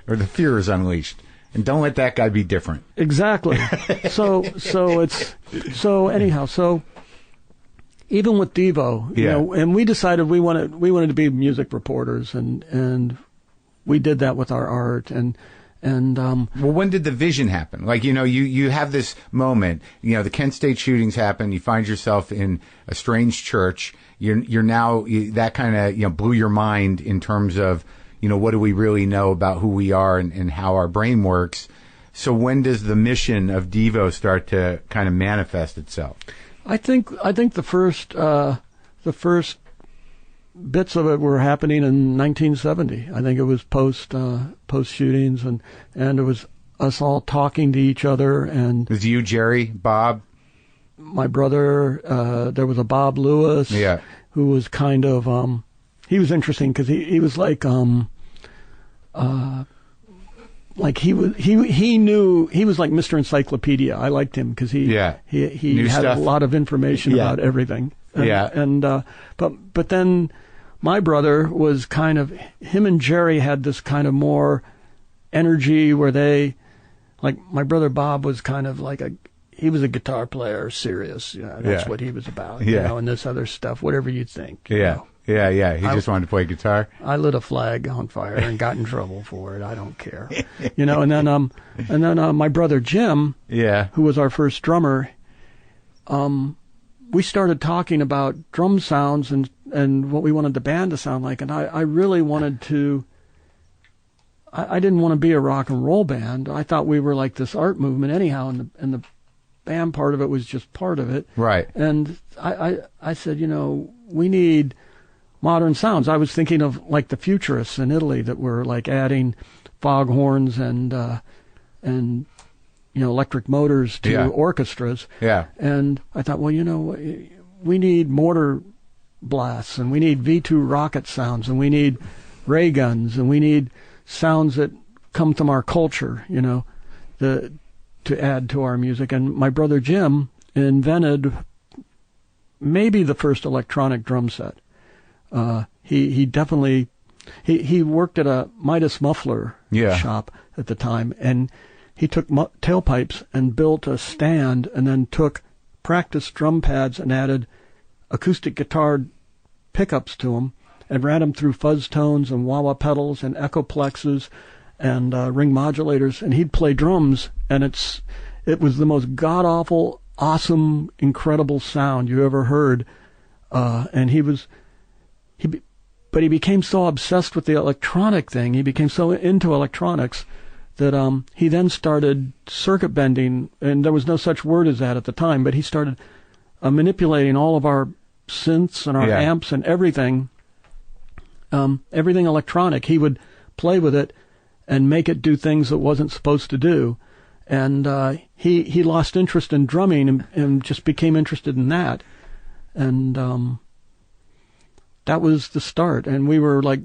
or the fear is unleashed, and don't let that guy be different. Exactly. So even with Devo, you know, and we decided we wanted to be music reporters, and we did that with our art and. Well, when did the vision happen? Like, you know, you have this moment, you know, the Kent State shootings happen, you find yourself in a strange church, you're now, that kind of, you know, blew your mind in terms of, you know, what do we really know about who we are and how our brain works? So when does the mission of Devo start to kind of manifest itself? I think the first bits of it were happening in 1970. I think it was post shootings, and it was us all talking to each other. And it was you, Jerry, Bob, my brother. There was a Bob Lewis, who was kind of he was interesting because he was like he knew, he was like Mr. Encyclopedia. I liked him because he had stuff. A lot of information about everything. But then my brother was kind of, him and Jerry had this kind of more energy where they, like my brother Bob was kind of like he was a guitar player, serious. You know, that's what he was about. You know, and this other stuff, whatever you think. You know. Yeah. He just wanted to play guitar. I lit a flag on fire and got in trouble for it. I don't care. You know, and then my brother Jim, who was our first drummer, we started talking about drum sounds and what we wanted the band to sound like. And I really wanted to, I didn't want to be a rock and roll band. I thought we were like this art movement anyhow, and the band part of it was just part of it. Right. And I said, you know, we need modern sounds. I was thinking of like the futurists in Italy that were like adding foghorns and you know, electric motors to orchestras. Yeah. And I thought, well, you know, we need mortar blasts, and we need V2 rocket sounds, and we need ray guns, and we need sounds that come from our culture, you know, to add to our music. And my brother Jim invented maybe the first electronic drum set. He definitely, he worked at a Midas muffler shop at the time, and he took tailpipes and built a stand, and then took practice drum pads and added acoustic guitar pickups to them, and ran them through fuzz tones and wah-wah pedals and echoplexes and ring modulators, and he'd play drums, and it was the most god-awful, awesome, incredible sound you ever heard. And but he became so obsessed with the electronic thing, he became so into electronics that he then started circuit bending, and there was no such word as that at the time, but he started manipulating all of our synths and our amps and everything electronic. He would play with it and make it do things it wasn't supposed to do. And he lost interest in drumming and just became interested in that. And that was the start. And we were like,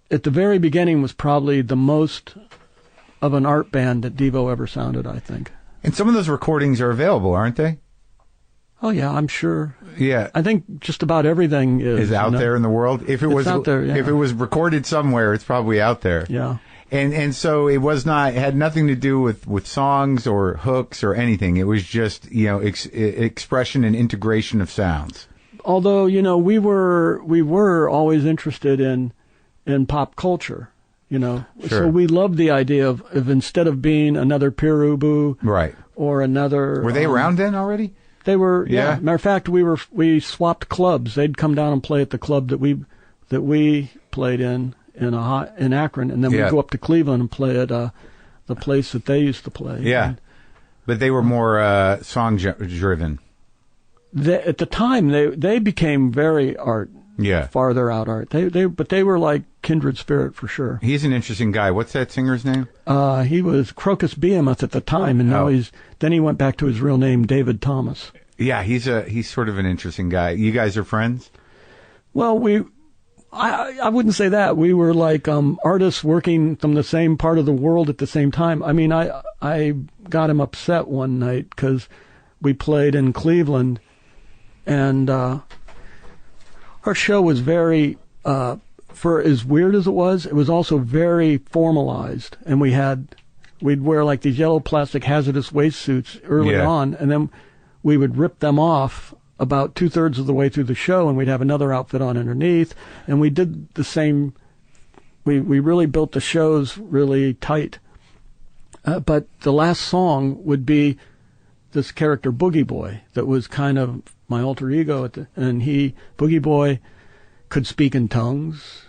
at the very beginning was probably the most of an art band that Devo ever sounded, I think. And some of those recordings are available, aren't they? Oh yeah, I'm sure. Yeah, I think just about everything is out there in the world. If it was out there, yeah. If it was recorded somewhere, it's probably out there. Yeah. And so it had nothing to do with songs or hooks or anything. It was just, expression and integration of sounds. Although, we were always interested in pop culture, Sure. So we loved the idea of instead of being another Peer-Ubu, right, or another. Were they around then already? They were. Yeah. Matter of fact, we swapped clubs. They'd come down and play at the club that we played in Akron, and then we'd go up to Cleveland and play at the place that they used to play. Yeah, but they were more song driven. At the time, they became very farther out art. But they were like kindred spirit for sure. He's an interesting guy. What's that singer's name? He was Crocus Behemoth at the time, and now then he went back to his real name, David Thomas. Yeah, he's sort of an interesting guy. You guys are friends? Well, I wouldn't say that. We were like artists working from the same part of the world at the same time. I mean, I got him upset one night because we played in Cleveland, and our show was very, for as weird as it was also very formalized. And we'd wear like these yellow plastic hazardous waste suits early on, and then we would rip them off about 2/3 of the way through the show, and we'd have another outfit on underneath. And we did the same. We really built the shows really tight. But the last song would be this character Boogie Boy that was kind of my alter ego, and Boogie Boy could speak in tongues.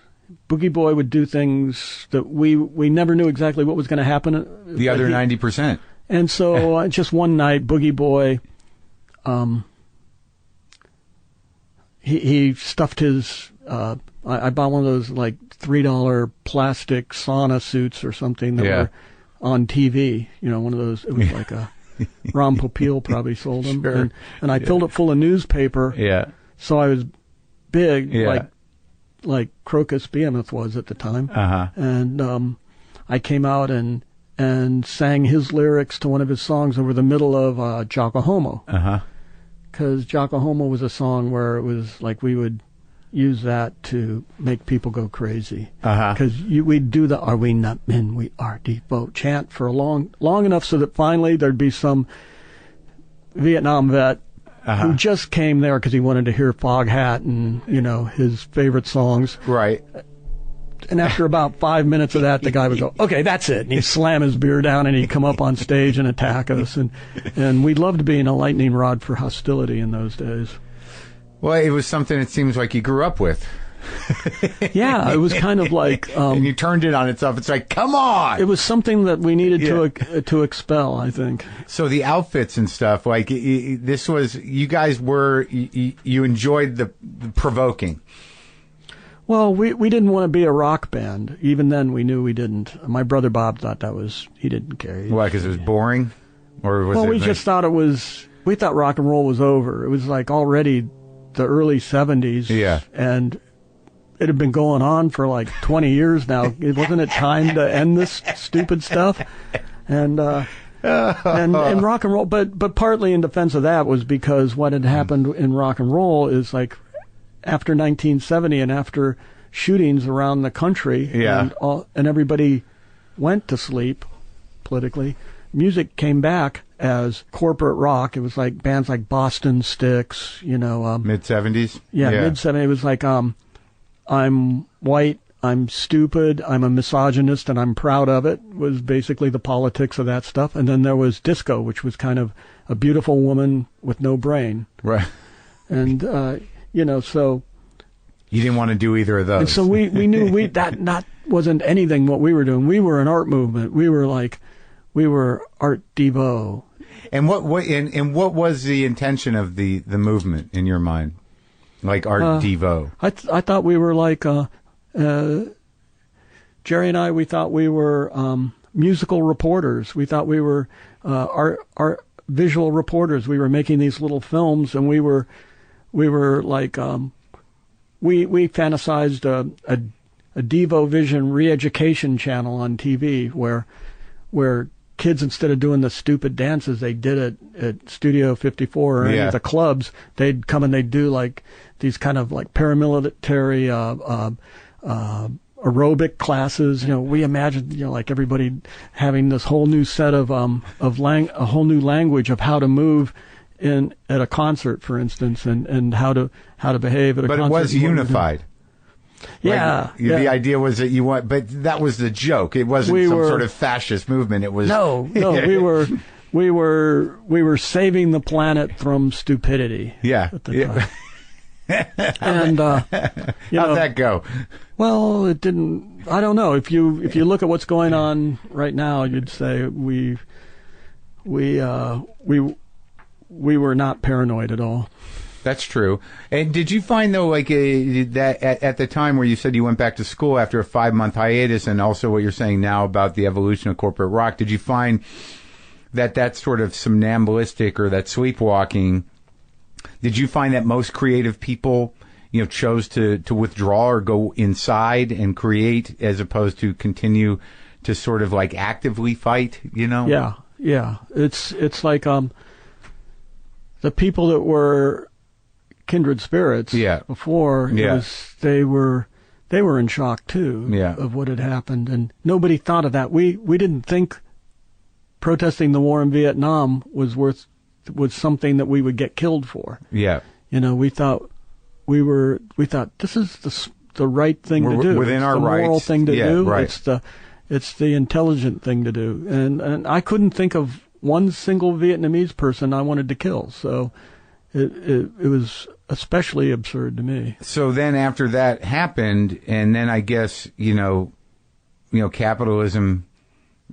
Boogie Boy would do things that we never knew exactly what was going to happen. The other 90%. And so just one night, Boogie Boy, he stuffed his. I bought one of those like $3 plastic sauna suits or something that were on TV. One of those. It was like a. Ron Popeil probably sold them. Sure. And I filled it full of newspaper. Yeah. So I was big, like Crocus Behemoth was at the time. Uh-huh. And I came out and sang his lyrics to one of his songs over the middle of Jocko Homo. Uh-huh. Because Jocko Homo was a song where it was like we would use that to make people go crazy. Because we'd do the "Are we not men? We are Devo" chant for a long enough so that finally there'd be some Vietnam vet who just came there because he wanted to hear Foghat and his favorite songs. Right. And after about 5 minutes of that, the guy would go, "Okay, that's it." And he'd slam his beer down and he'd come up on stage and attack us. And we loved being a lightning rod for hostility in those days. Well, it was something it seems like you grew up with. Yeah, it was kind of like... and you turned it on itself. It's like, come on! It was something that we needed to expel, I think. So the outfits and stuff, like, this was... You guys were... You enjoyed the provoking. Well, we didn't want to be a rock band. Even then, we knew we didn't. My brother Bob thought that was... He didn't care. Why, because it was boring? Or was we just thought it was... We thought rock and roll was over. It was like already... the early 70s, and it had been going on for like 20 years now. Wasn't it time to end this stupid stuff? And rock and roll, but partly in defense of that was because what had happened in rock and roll is like after 1970 and after shootings around the country, and everybody went to sleep politically, music came back as corporate rock. It was like bands like Boston Sticks, mid-70s? Yeah, mid-70s. It was like, I'm white, I'm stupid, I'm a misogynist, and I'm proud of it, was basically the politics of that stuff. And then there was disco, which was kind of a beautiful woman with no brain. Right. And, so... You didn't want to do either of those. And so we knew that wasn't anything what we were doing. We were an art movement. We were Art Devo. And what was the intention of the movement in your mind? Like Art Devo? I thought we were like Jerry and I. We thought we were musical reporters. We thought we were art visual reporters. We were making these little films, and we were like we fantasized a Devo Vision re-education channel on TV where kids, instead of doing the stupid dances they did at Studio 54 or any of the clubs, they'd come and they'd do like these kind of like paramilitary aerobic classes. We imagined, like everybody having this whole new set of a whole new language of how to move at a concert, for instance, and how to behave at a concert. But it was unified. Yeah, The idea was that but that was the joke. It wasn't sort of fascist movement. It was no. We were saving the planet from stupidity. Yeah. At the time. And how'd that go? Well, it didn't. I don't know. If you look at what's going on right now, you'd say we were not paranoid at all. That's true. And did you find, though, like that at the time where you said you went back to school after a 5-month hiatus, and also what you're saying now about the evolution of corporate rock, did you find that sort of somnambulistic or that sleepwalking, did you find that most creative people, chose to withdraw or go inside and create as opposed to continue to sort of like actively fight, Yeah. It's like the people that were kindred spirits before, they were in shock too of what had happened, and nobody thought of that. We didn't think protesting the war in Vietnam was something that we would get killed for. We thought this is the right thing to do. Within our rights. The moral thing to do. Right. It's the intelligent thing to do. And I couldn't think of one single Vietnamese person I wanted to kill. So it was especially absurd to me. So then after that happened, and then I guess, capitalism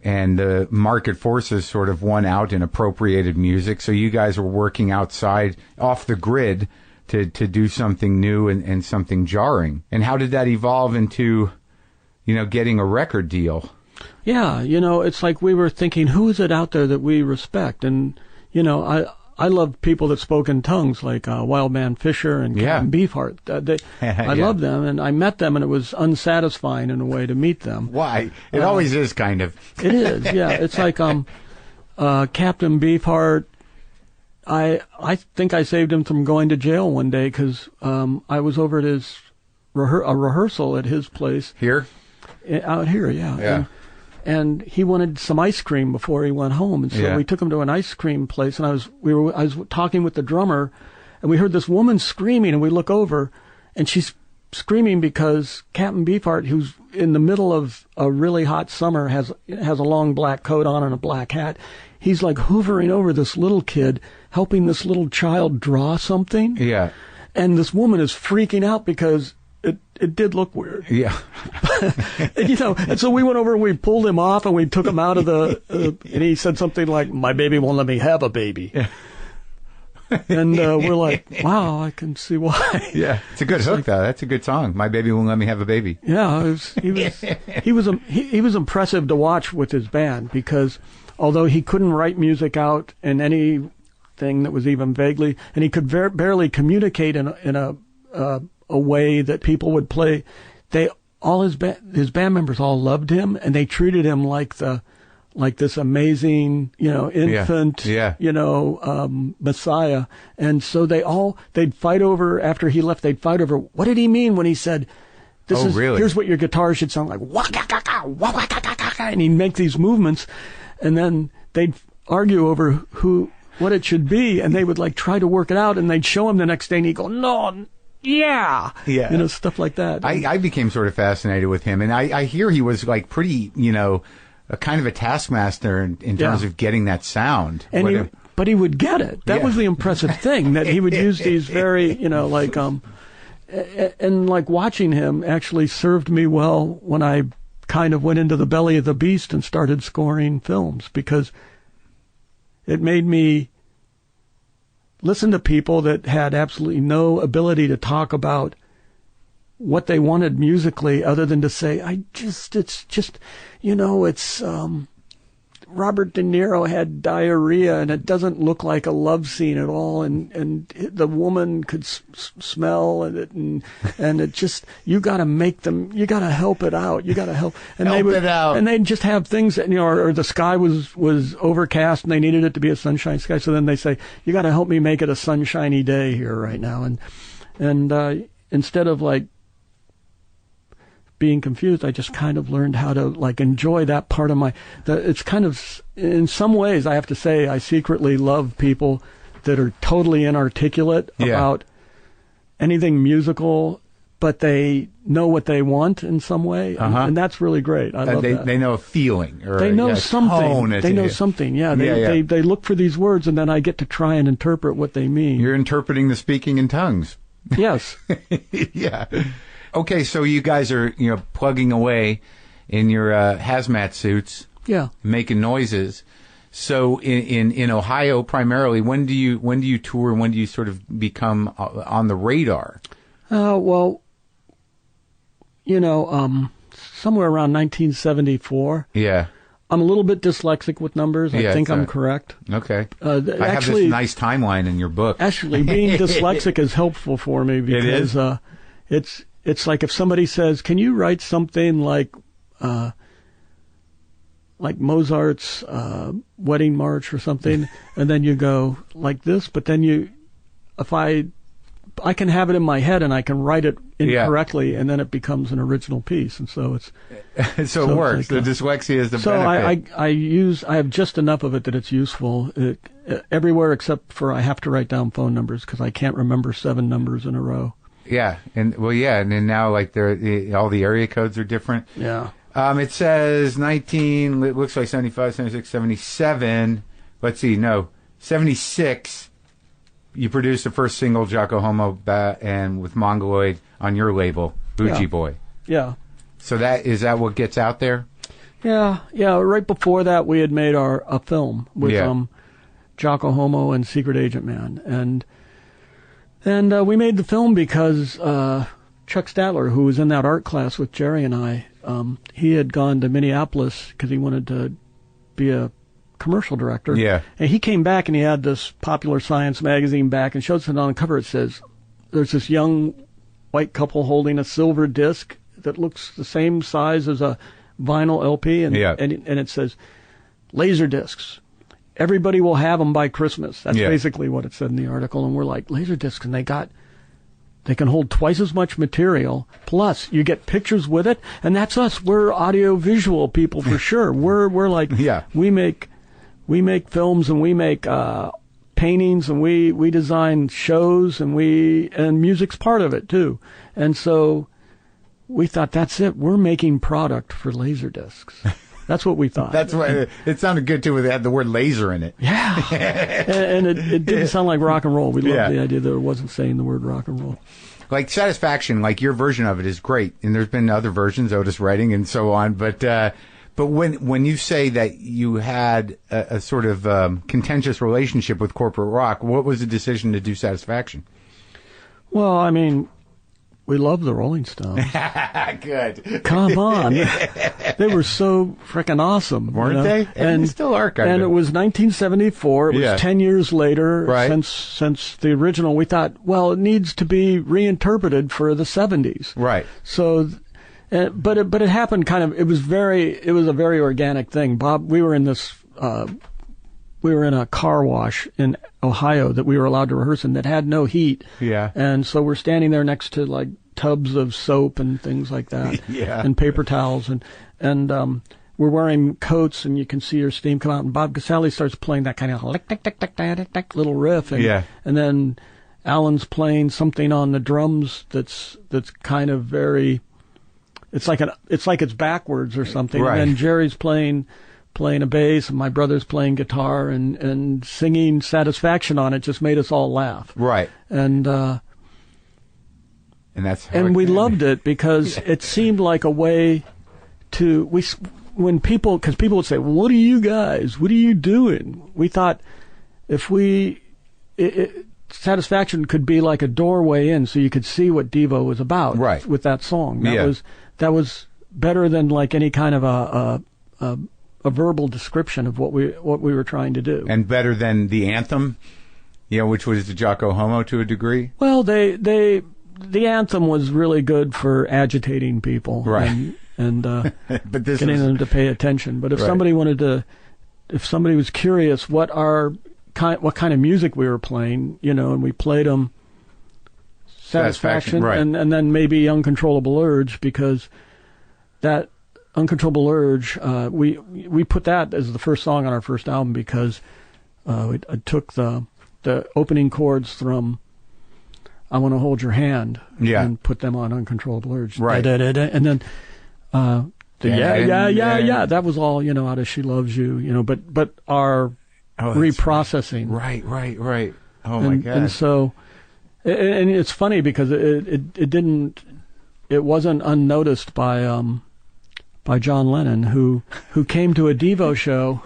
and the market forces sort of won out and appropriated music. So you guys were working outside, off the grid, to do something new and something jarring. And how did that evolve into, getting a record deal? Yeah, it's like we were thinking, who is it out there that we respect? And, I love people that spoke in tongues, like Wildman Fisher and Captain Beefheart. I love them, and I met them, and it was unsatisfying in a way to meet them. Why? It always is, kind of. It is, yeah. It's like Captain Beefheart. I think I saved him from going to jail one day because I was over at his rehearsal at his place. Here? Out here, yeah. Yeah. And he wanted some ice cream before he went home, and so we took him to an ice cream place. And I was talking with the drummer, and we heard this woman screaming, and we look over, and she's screaming because Captain Beefheart, who's in the middle of a really hot summer, has a long black coat on and a black hat. He's like hovering over this little kid, helping this little child draw something. Yeah. And this woman is freaking out because it did look weird. Yeah. And so we went over and we pulled him off and we took him out of and he said something like, "My baby won't let me have a baby." Yeah. And we're like, wow, I can see why. Yeah. It's a good hook, though. That's a good song. "My baby won't let me have a baby." Yeah. He was impressive to watch with his band because although he couldn't write music out in anything that was even vaguely, and he could barely communicate in a way that people would play. His band members all loved him, and they treated him like this amazing, infant, messiah. And so they'd fight over, after he left, they'd fight over, what did he mean when he said, really? Here's what your guitar should sound like. And he'd make these movements, and then they'd argue over what it should be, and they would try to work it out, and they'd show him the next day, and he'd go, "No, yeah," stuff like that. I became sort of fascinated with him, and I hear he was pretty, a kind of a taskmaster in terms of getting that sound. And but he would get it. That was the impressive thing, that he would use these very, and watching him actually served me well when I kind of went into the belly of the beast and started scoring films, because it made me listen to people that had absolutely no ability to talk about what they wanted musically other than to say, it's Robert De Niro had diarrhea, and it doesn't look like a love scene at all, and the woman could smell it, and it just, you got to help it out. You got to help. And help it out. And they'd just have things that, or the sky was overcast, and they needed it to be a sunshine sky. So then they say, you got to help me make it a sunshiny day here right now. And instead of like being confused, I just kind of learned how to like enjoy that part of it's kind of, in some ways, I have to say, I secretly love people that are totally inarticulate about anything musical, but they know what they want in some way, and that's really great. I love that. They know a feeling, or they know something. They know something. They look for these words, and then I get to try and interpret what they mean. You're interpreting the speaking in tongues. Yes. Yeah. Okay, so you guys are, plugging away in your hazmat suits, making noises. So in Ohio primarily, when do you tour? When do you sort of become on the radar? Well, somewhere around 1974. Yeah. I'm a little bit dyslexic with numbers. I think I'm correct. Okay. I have this nice timeline in your book. Actually, being dyslexic is helpful for me because it's like if somebody says, "Can you write something like Mozart's Wedding March or something?" and then you go like this, but then if I can have it in my head and I can write it incorrectly, and then it becomes an original piece, and so it's so it works. Like, the dyslexia is the benefit. So I have just enough of it that it's useful everywhere except for I have to write down phone numbers because I can't remember 7 numbers in a row. Yeah, and then now like all the area codes are different. Yeah. It says 19. It looks like 75, 76, 77. Let's see. No, 76. You produced the first single, Jocko Homo, and with Mongoloid on your label, Bougie Boy. Yeah. So is that what gets out there? Yeah. Right before that, we had made a film with Jocko Homo and Secret Agent Man, and we made the film because Chuck Statler, who was in that art class with Jerry and I, he had gone to Minneapolis because he wanted to be a commercial director. Yeah. And he came back and he had this Popular Science magazine back and showed something on the cover. It says, there's this young white couple holding a silver disc that looks the same size as a vinyl LP. And it says, laser discs. Everybody will have them by Christmas. That's basically what it said in the article. And we're like, laser discs, and they can hold twice as much material. Plus, you get pictures with it, and that's us. We're audio-visual people for sure. We're like, we make films and we make paintings and we design shows and music's part of it too. And so we thought, that's it. We're making product for laser discs. That's what we thought. That's what it sounded good too. It had the word laser in it. Yeah, and it didn't sound like rock and roll. We loved the idea that it wasn't saying the word rock and roll. Like Satisfaction, like your version of it is great, and there's been other versions, Otis Redding and so on. But when you say that you had a sort of contentious relationship with corporate rock, what was the decision to do Satisfaction? Well, I mean, we love the Rolling Stones. Good. Come on. They were so freaking awesome. Weren't they? And they still are kind of. And it was 1974. It was 10 years later since the original. We thought, well, it needs to be reinterpreted for the 70s. Right. So, but it happened kind of, it was a very organic thing. Bob, we were in a car wash in Ohio that we were allowed to rehearse in that had no heat. Yeah. And so we're standing there next to like tubs of soap and things like that. And paper towels and we're wearing coats and you can see your steam come out, and Bob Casale starts playing that kind of little riff, and then Alan's playing something on the drums that's kind of very, it's like it's backwards or something. Right. And then Jerry's playing a bass, and my brother's playing guitar, and singing Satisfaction on it just made us all laugh. Right. And that's we loved it because it seemed like a way to because people would say, well, what are you doing? We thought if Satisfaction could be like a doorway in, so you could see what Devo was about. Right. With that song. That was better than like any kind of a a verbal description of what we were trying to do. And better than the anthem, which was the Jocko Homo to a degree. Well, the anthem was really good for agitating people, right? And but getting them to pay attention. But if somebody was curious what kind of music we were playing, and we played them Satisfaction, right. and then maybe Uncontrollable Urge, because that Uncontrollable Urge, we put that as the first song on our first album because I took the opening chords from I Want to Hold Your Hand and put them on Uncontrollable Urge. Right. And then yeah, that was all, out of She Loves You, but our reprocessing. Right. Oh my God. And so, and it's funny because it wasn't unnoticed by John Lennon, who came to a Devo show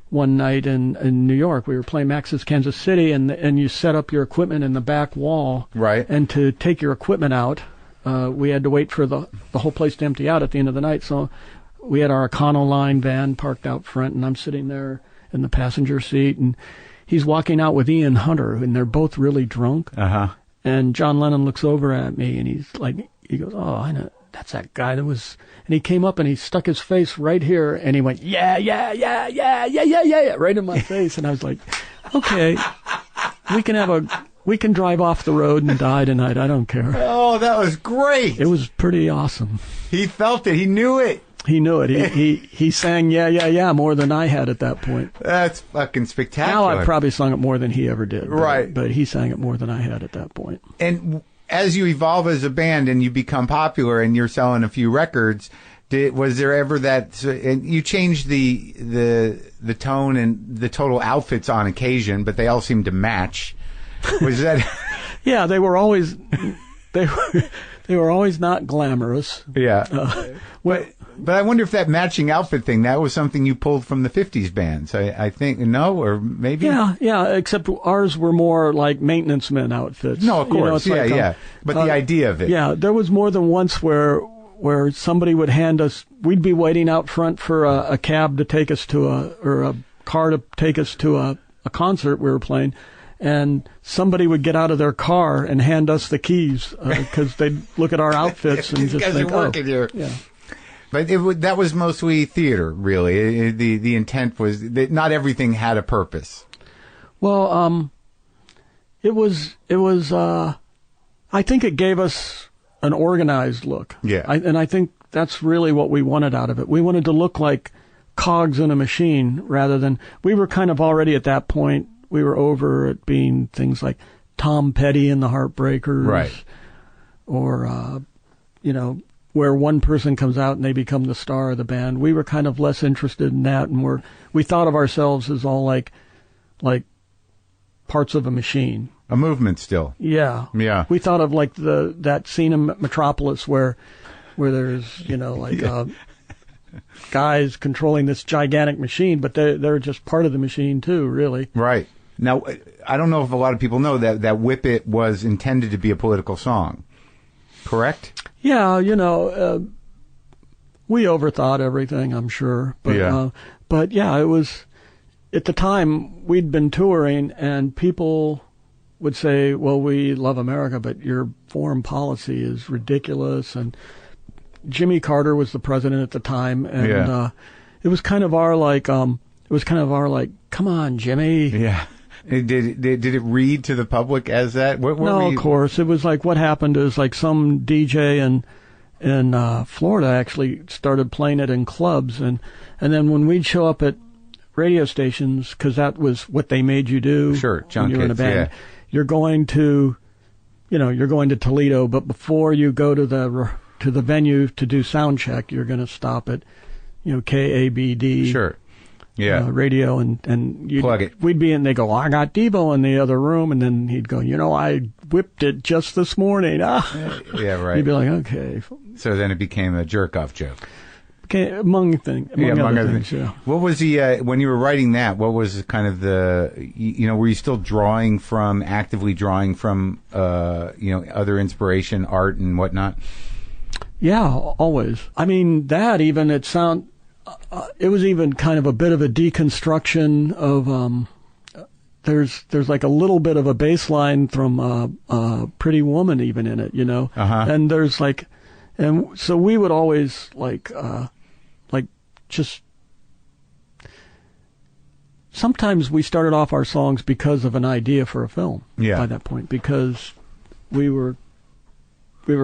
one night in New York. We were playing Max's Kansas City, and you set up your equipment in the back wall. Right. And to take your equipment out, we had to wait for the whole place to empty out at the end of the night. So we had our Econoline van parked out front, and I'm sitting there in the passenger seat, and he's walking out with Ian Hunter, and they're both really drunk. Uh-huh. And John Lennon looks over at me, and he goes, "Oh, I know. That's that guy that was," and he came up and he stuck his face right here and he went, yeah, right in my face. And I was like, okay, we can drive off the road and die tonight. I don't care. Oh, that was great. It was pretty awesome. He felt it. He knew it. He knew it. He sang yeah more than I had at that point. That's fucking spectacular. Now I've probably sung it more than he ever did. Right. But he sang it more than I had at that point. And as you evolve as a band and you become popular and you're selling a few records, was there ever that? And you changed the tone and the total outfits on occasion, but they all seem to match. Was that? Yeah, they were always not glamorous. Yeah. But I wonder if that matching outfit thing, that was something you pulled from the 50s bands. I think, no, or maybe? Yeah, except ours were more like maintenance men outfits. No, of course, But the idea of it. Yeah, there was more than once where somebody would hand us, we'd be waiting out front for a cab to take us to a car to take us to a concert we were playing, and somebody would get out of their car and hand us the keys because they'd look at our outfits and just think, here. Yeah. But that was mostly theater, really. The intent was that not everything had a purpose. Well, it was. I think it gave us an organized look. Yeah. And I think that's really what we wanted out of it. We wanted to look like cogs in a machine rather than, we were kind of already at that point, we were over at being things like Tom Petty and the Heartbreakers. Right. Or, where one person comes out and they become the star of the band. We were kind of less interested in that, and we thought of ourselves as all like parts of a machine. A movement still. Yeah. Yeah. We thought of like that scene in Metropolis where there's, guys controlling this gigantic machine, but they're just part of the machine too, really. Right. Now, I don't know if a lot of people know that Whip It was intended to be a political song. Correct? Yeah, we overthought everything, I'm sure. But yeah, it was, at the time, we'd been touring, and people would say, well, we love America, but your foreign policy is ridiculous. And Jimmy Carter was the president at the time, and it was kind of our come on, Jimmy. Yeah. Did it read to the public as that? No, of course. It was like, what happened is like some DJ in Florida actually started playing it in clubs, and then when we'd show up at radio stations, because that was what they made you do. Sure, when you were in a band. Yeah. You're going to Toledo, but before you go to the venue to do sound check, you're going to stop at KABD. Sure. Yeah. Radio, and you plug it. We'd be in. They go, I got Devo in the other room, and then he'd go, I whipped it just this morning. Yeah, right. You'd be like, okay. So then it became a jerk-off joke. Okay, among other things. Yeah. What was when you were writing that? What was kind of were you still actively drawing from other inspiration, art, and whatnot? Yeah, always. I mean, that even it was even kind of a bit of a deconstruction of there's like a little bit of a bass line from Pretty Woman even in it, you know. And there's like, and so we would always like just sometimes we started off our songs because of an idea for a film. By that point, because we were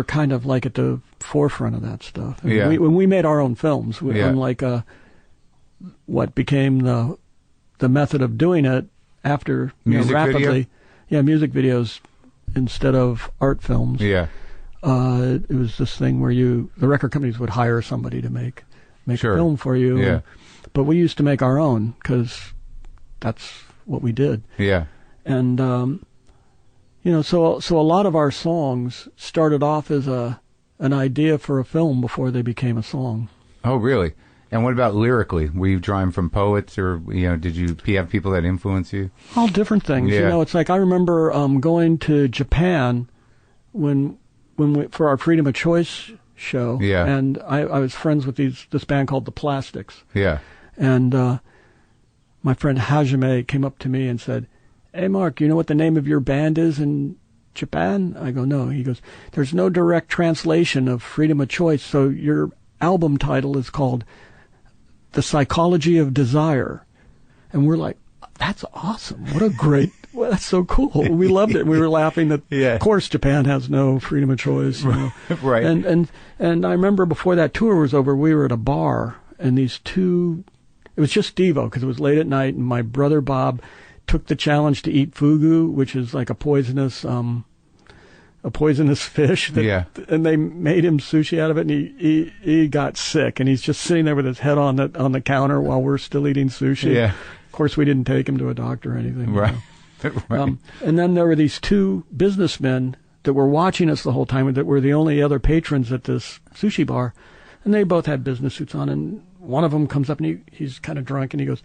kind of like at the forefront of that stuff. When we made our own films, unlike what became the method of doing it after rapidly, music videos instead of art films. It was this thing where the record companies would hire somebody to make a film for you. But we used to make our own because that's what we did. And so a lot of our songs started off as an idea for a film before they became a song. Oh, really? And what about lyrically? Were you drawing from poets, or did you have people that influence you? All different things. It's like I remember going to Japan when we, for our Freedom of Choice show. And I was friends with this band called The Plastics. And my friend Hajime came up to me and said, "Hey, Mark, you know what the name of your band is in Japan?" I go, "No." He goes, "There's no direct translation of Freedom of Choice, so your album title is called The Psychology of Desire." And we're like, "That's awesome. What a great, that's so cool." We loved it. We were laughing that, of course, Japan has no freedom of choice. Right. And I remember before that tour was over, we were at a bar, and these two, it was just Devo, because it was late at night, and my brother Bob took the challenge to eat fugu, which is like a poisonous fish. And they made him sushi out of it, and he got sick, and he's just sitting there with his head on the counter while we're still eating sushi. Of course, we didn't take him to a doctor or anything. Right. And then there were these two businessmen that were watching us the whole time, that were the only other patrons at this sushi bar, and they both had business suits on, and one of them comes up, and he's kind of drunk, and he goes,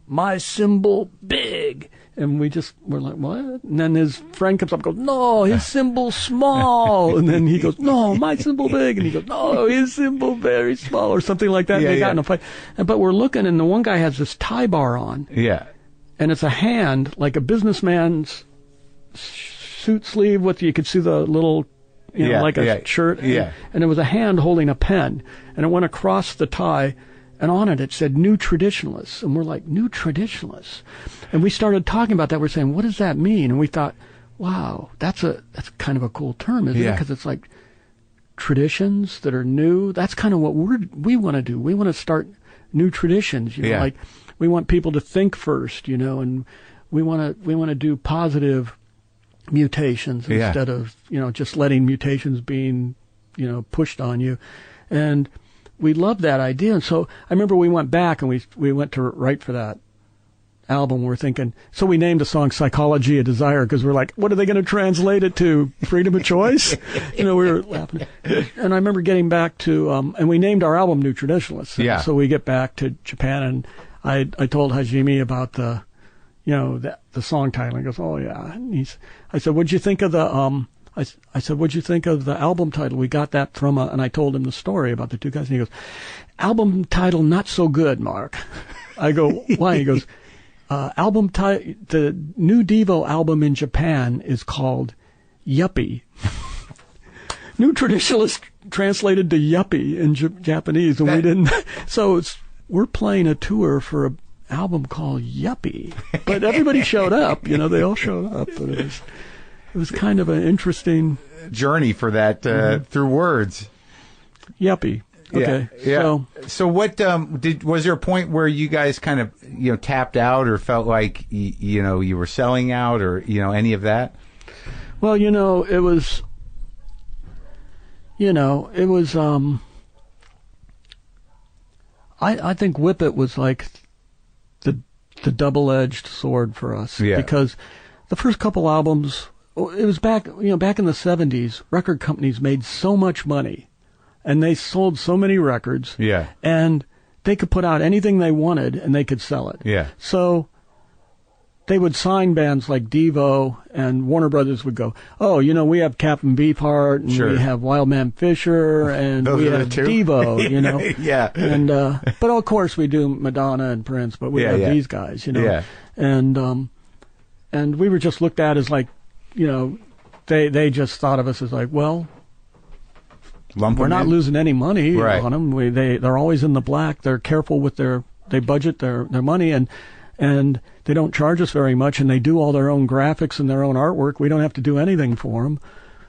"My symbol big." And we're like, "What?" And then his friend comes up and goes, "No, his symbol small." And then he goes, "No, my symbol big." And he goes, "No, his symbol very small," or something like that. And they got in a fight. But we're looking, and the one guy has this tie bar on. And it's a hand, like a businessman's suit sleeve with, you could see the little, like a shirt. And it was a hand holding a pen. And it went across the tie. And on it said "New Traditionalists." And we're like, "New Traditionalists?" And we started talking about that. We're saying, what does that mean? And we thought, wow, that's kind of a cool term, isn't it? Because it's like traditions that are new. That's kind of what we want to do. We want to start new traditions. Like we want people to think first, and we want to do positive mutations instead of, just letting mutations being, pushed on you. And we loved that idea. And so I remember we went back and we went to write for that album. We're thinking, so we named the song Psychology of Desire, because we're like, what are they going to translate it to? Freedom of choice? We were laughing. And I remember getting back to, and we named our album New Traditionalists. So we get back to Japan, and I told Hajime about the song title. He goes, "Oh yeah." And I said, "What'd you think of the, I said, "What'd you think of the album title?" We got that from and I told him the story about the two guys, and he goes, "Album title not so good, Mark." I go, "Why?" He goes, the new Devo album in Japan is called Yuppie." New Traditionalist translated to Yuppie in Japanese, and we didn't. So we're playing a tour for an album called Yuppie, but everybody showed up. They all showed up, but it was kind of an interesting journey for that through words. Yuppie. Okay. So what was there a point where you guys kind of tapped out, or felt like you were selling out, or any of that? Well, it was I think Whip It was like the double-edged sword for us, because the first couple albums, it was back in the 70s, record companies made so much money, and they sold so many records, and they could put out anything they wanted, and they could sell it. So they would sign bands like Devo, and Warner Brothers would go, oh, we have Captain Beefheart, and we have Wildman Fisher, and we have Devo, Yeah. And, but of course we do Madonna and Prince, but we have these guys, Yeah. And we were just looked at as like, they just thought of us as like, well, we're not losing any money on them. They're always in the black. They're careful with they budget their money, and they don't charge us very much, and they do all their own graphics and their own artwork. We don't have to do anything for them.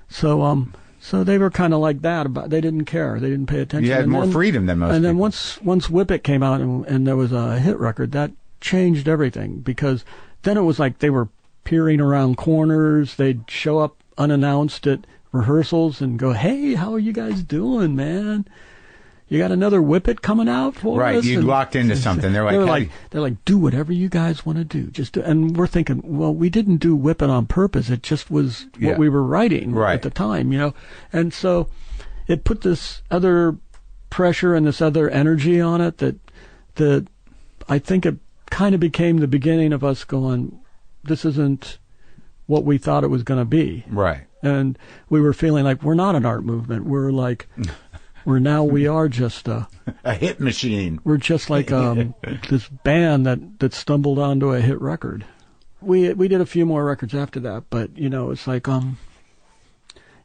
So they were kind of like that. They didn't care. They didn't pay attention. You had more freedom than most people. And then once Whip It came out and there was a hit record, that changed everything, because then it was like they were peering around corners. They'd show up unannounced at rehearsals and go, hey, how are you guys doing, man? You got another Whip It coming out for us? Right, you locked into something. They're like, do whatever you guys want to do. And we're thinking, well, we didn't do Whip It on purpose. It just was what we were writing at the time, And so it put this other pressure and this other energy on it that I think it kind of became the beginning of us going, this isn't what we thought it was going to be. Right. And we were feeling like we're not an art movement. We're like... we are just a hit machine. We're just like this band that stumbled onto a hit record. We did a few more records after that, but it's like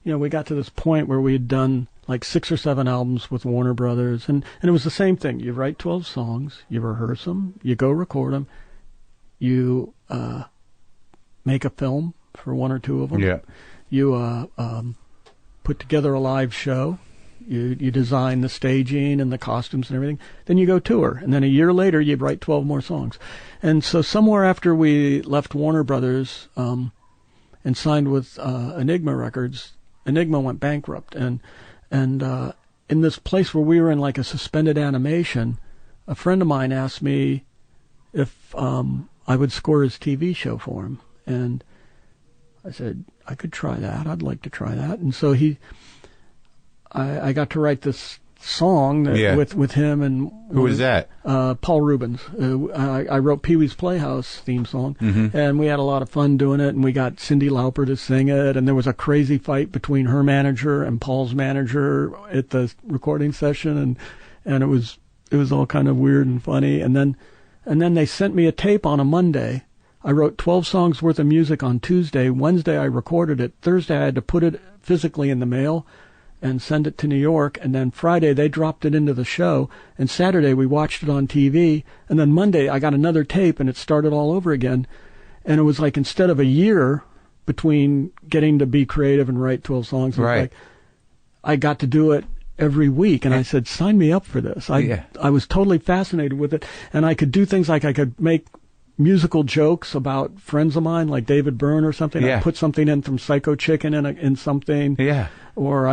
we got to this point where we had done like 6 or 7 albums with Warner Brothers, and it was the same thing. You write 12 songs, you rehearse them, you go record them, you make a film for 1 or 2 of them. Yeah. You put together a live show. You design the staging and the costumes and everything. Then you go tour. And then a year later, you write 12 more songs. And so somewhere after we left Warner Brothers and signed with Enigma Records, Enigma went bankrupt. And in this place where we were in like a suspended animation, a friend of mine asked me if I would score his TV show for him. And I said, I could try that. I'd like to try that. And so I got to write this song with him. And who was that? Paul Rubens. I wrote Pee Wee's Playhouse theme song, and we had a lot of fun doing it. And we got Cyndi Lauper to sing it, and there was a crazy fight between her manager and Paul's manager at the recording session, and it was all kind of weird and funny. And then they sent me a tape on a Monday. I wrote 12 songs worth of music on Tuesday. Wednesday I recorded it. Thursday I had to put it physically in the mail and send it to New York, and then Friday they dropped it into the show, and Saturday we watched it on TV, and then Monday I got another tape, and it started all over again. And it was like, instead of a year between getting to be creative and write 12 songs, like I got to do it every week, and I said, sign me up for this. I was totally fascinated with it, and I could do things like I could make musical jokes about friends of mine, like David Byrne or something. I'd put something in from Psycho Chicken in something, or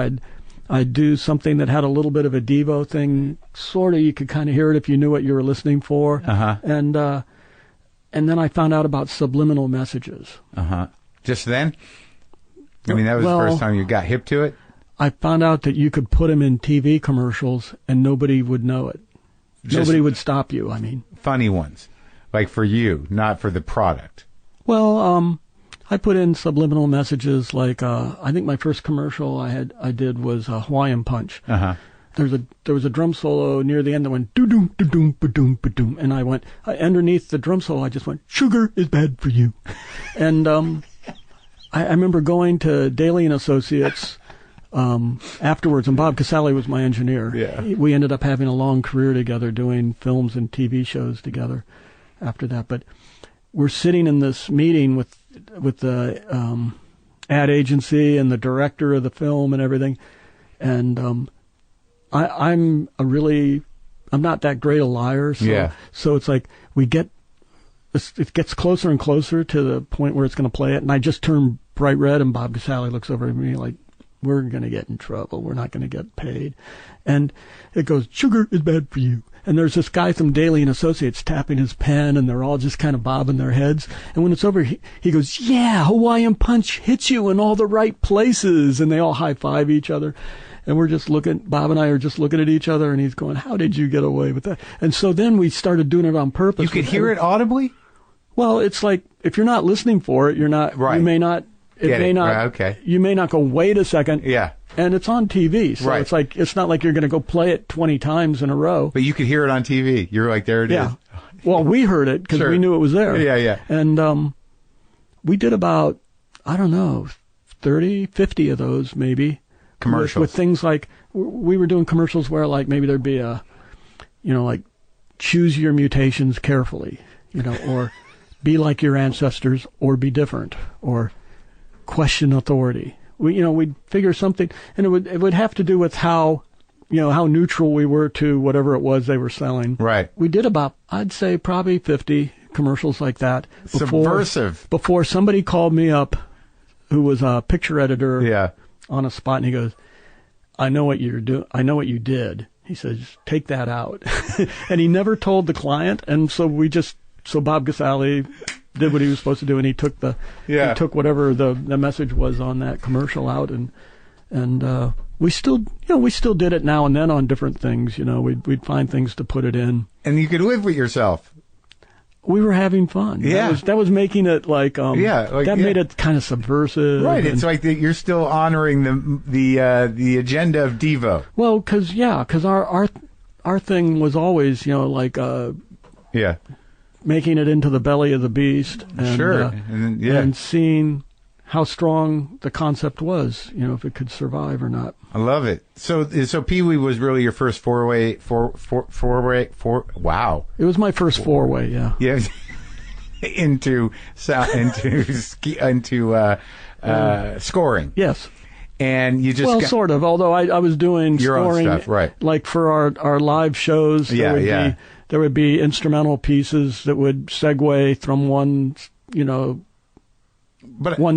I'd do something that had a little bit of a Devo thing, sort of. You could kind of hear it if you knew what you were listening for. And then I found out about subliminal messages. Just then? I mean, that was the first time you got hip to it? I found out that you could put them in TV commercials and nobody would know it. Nobody would stop you, I mean. Funny ones. Like for you, not for the product. Well, I put in subliminal messages like, I think my first commercial I did was Hawaiian Punch. There was a drum solo near the end that went doo-doom, doo-doom, ba-doom, ba-doom. And I went, underneath the drum solo, I just went, sugar is bad for you. And I remember going to Daly and Associates afterwards, and Bob Casale was my engineer. We ended up having a long career together doing films and TV shows together after that. But we're sitting in this meeting with the ad agency and the director of the film and everything, and I'm not that great a liar, so it's like it gets closer and closer to the point where it's going to play it, and I just turn bright red, and Bob Casale looks over at me like, we're going to get in trouble, we're not going to get paid. And it goes, sugar is bad for you. And there's this guy from Daly and Associates tapping his pen, and they're all just kind of bobbing their heads. And when it's over, he goes, yeah, Hawaiian Punch hits you in all the right places. And they all high-five each other. And we're just Bob and I are just looking at each other, and he's going, how did you get away with that? And so then we started doing it on purpose. You could hear it audibly? Well, it's like if you're not listening for it, you're not. Right. You may not. It Get may it. not. Right, okay. You may not go. Wait a second. Yeah. And it's on TV, so Right. it's not like you're going to go play it 20 times in a row. But you could hear it on TV. You're like, there it is. Yeah. Well, we heard it because Sure. we knew it was there. Yeah, yeah. And we did about, I don't know, 30, 50 of those maybe. Commercials. With things like, we were doing commercials where like maybe there'd be like, choose your mutations carefully, or be like your ancestors or be different, or question authority. We'd figure something, and it would have to do with how neutral we were to whatever it was they were selling. Right. We did about, I'd say, probably 50 commercials like that. Subversive. Before somebody called me up, who was a picture editor Yeah. on a spot, and he goes, I know what you're doing. I know what you did. He says, take that out. And he never told the client, and so Bob Gasali did what he was supposed to do, and he took whatever the message was on that commercial out, and we still did it now and then on different things. We'd find things to put it in, And you could live with yourself. We were having fun. Yeah, that was making it like made it kind of subversive. Right, it's like you're still honoring the agenda of Devo. Well, because our thing was always making it into the belly of the beast. And, sure. And seeing how strong the concept was, if it could survive or not. I love it. So Pee-wee was really your first four-way. Wow. It was my first four-way, yeah. Yeah. into scoring. Yes. And you just sort of. Although I was doing your scoring, own stuff, right? Like for our live shows. There would be instrumental pieces that would segue from one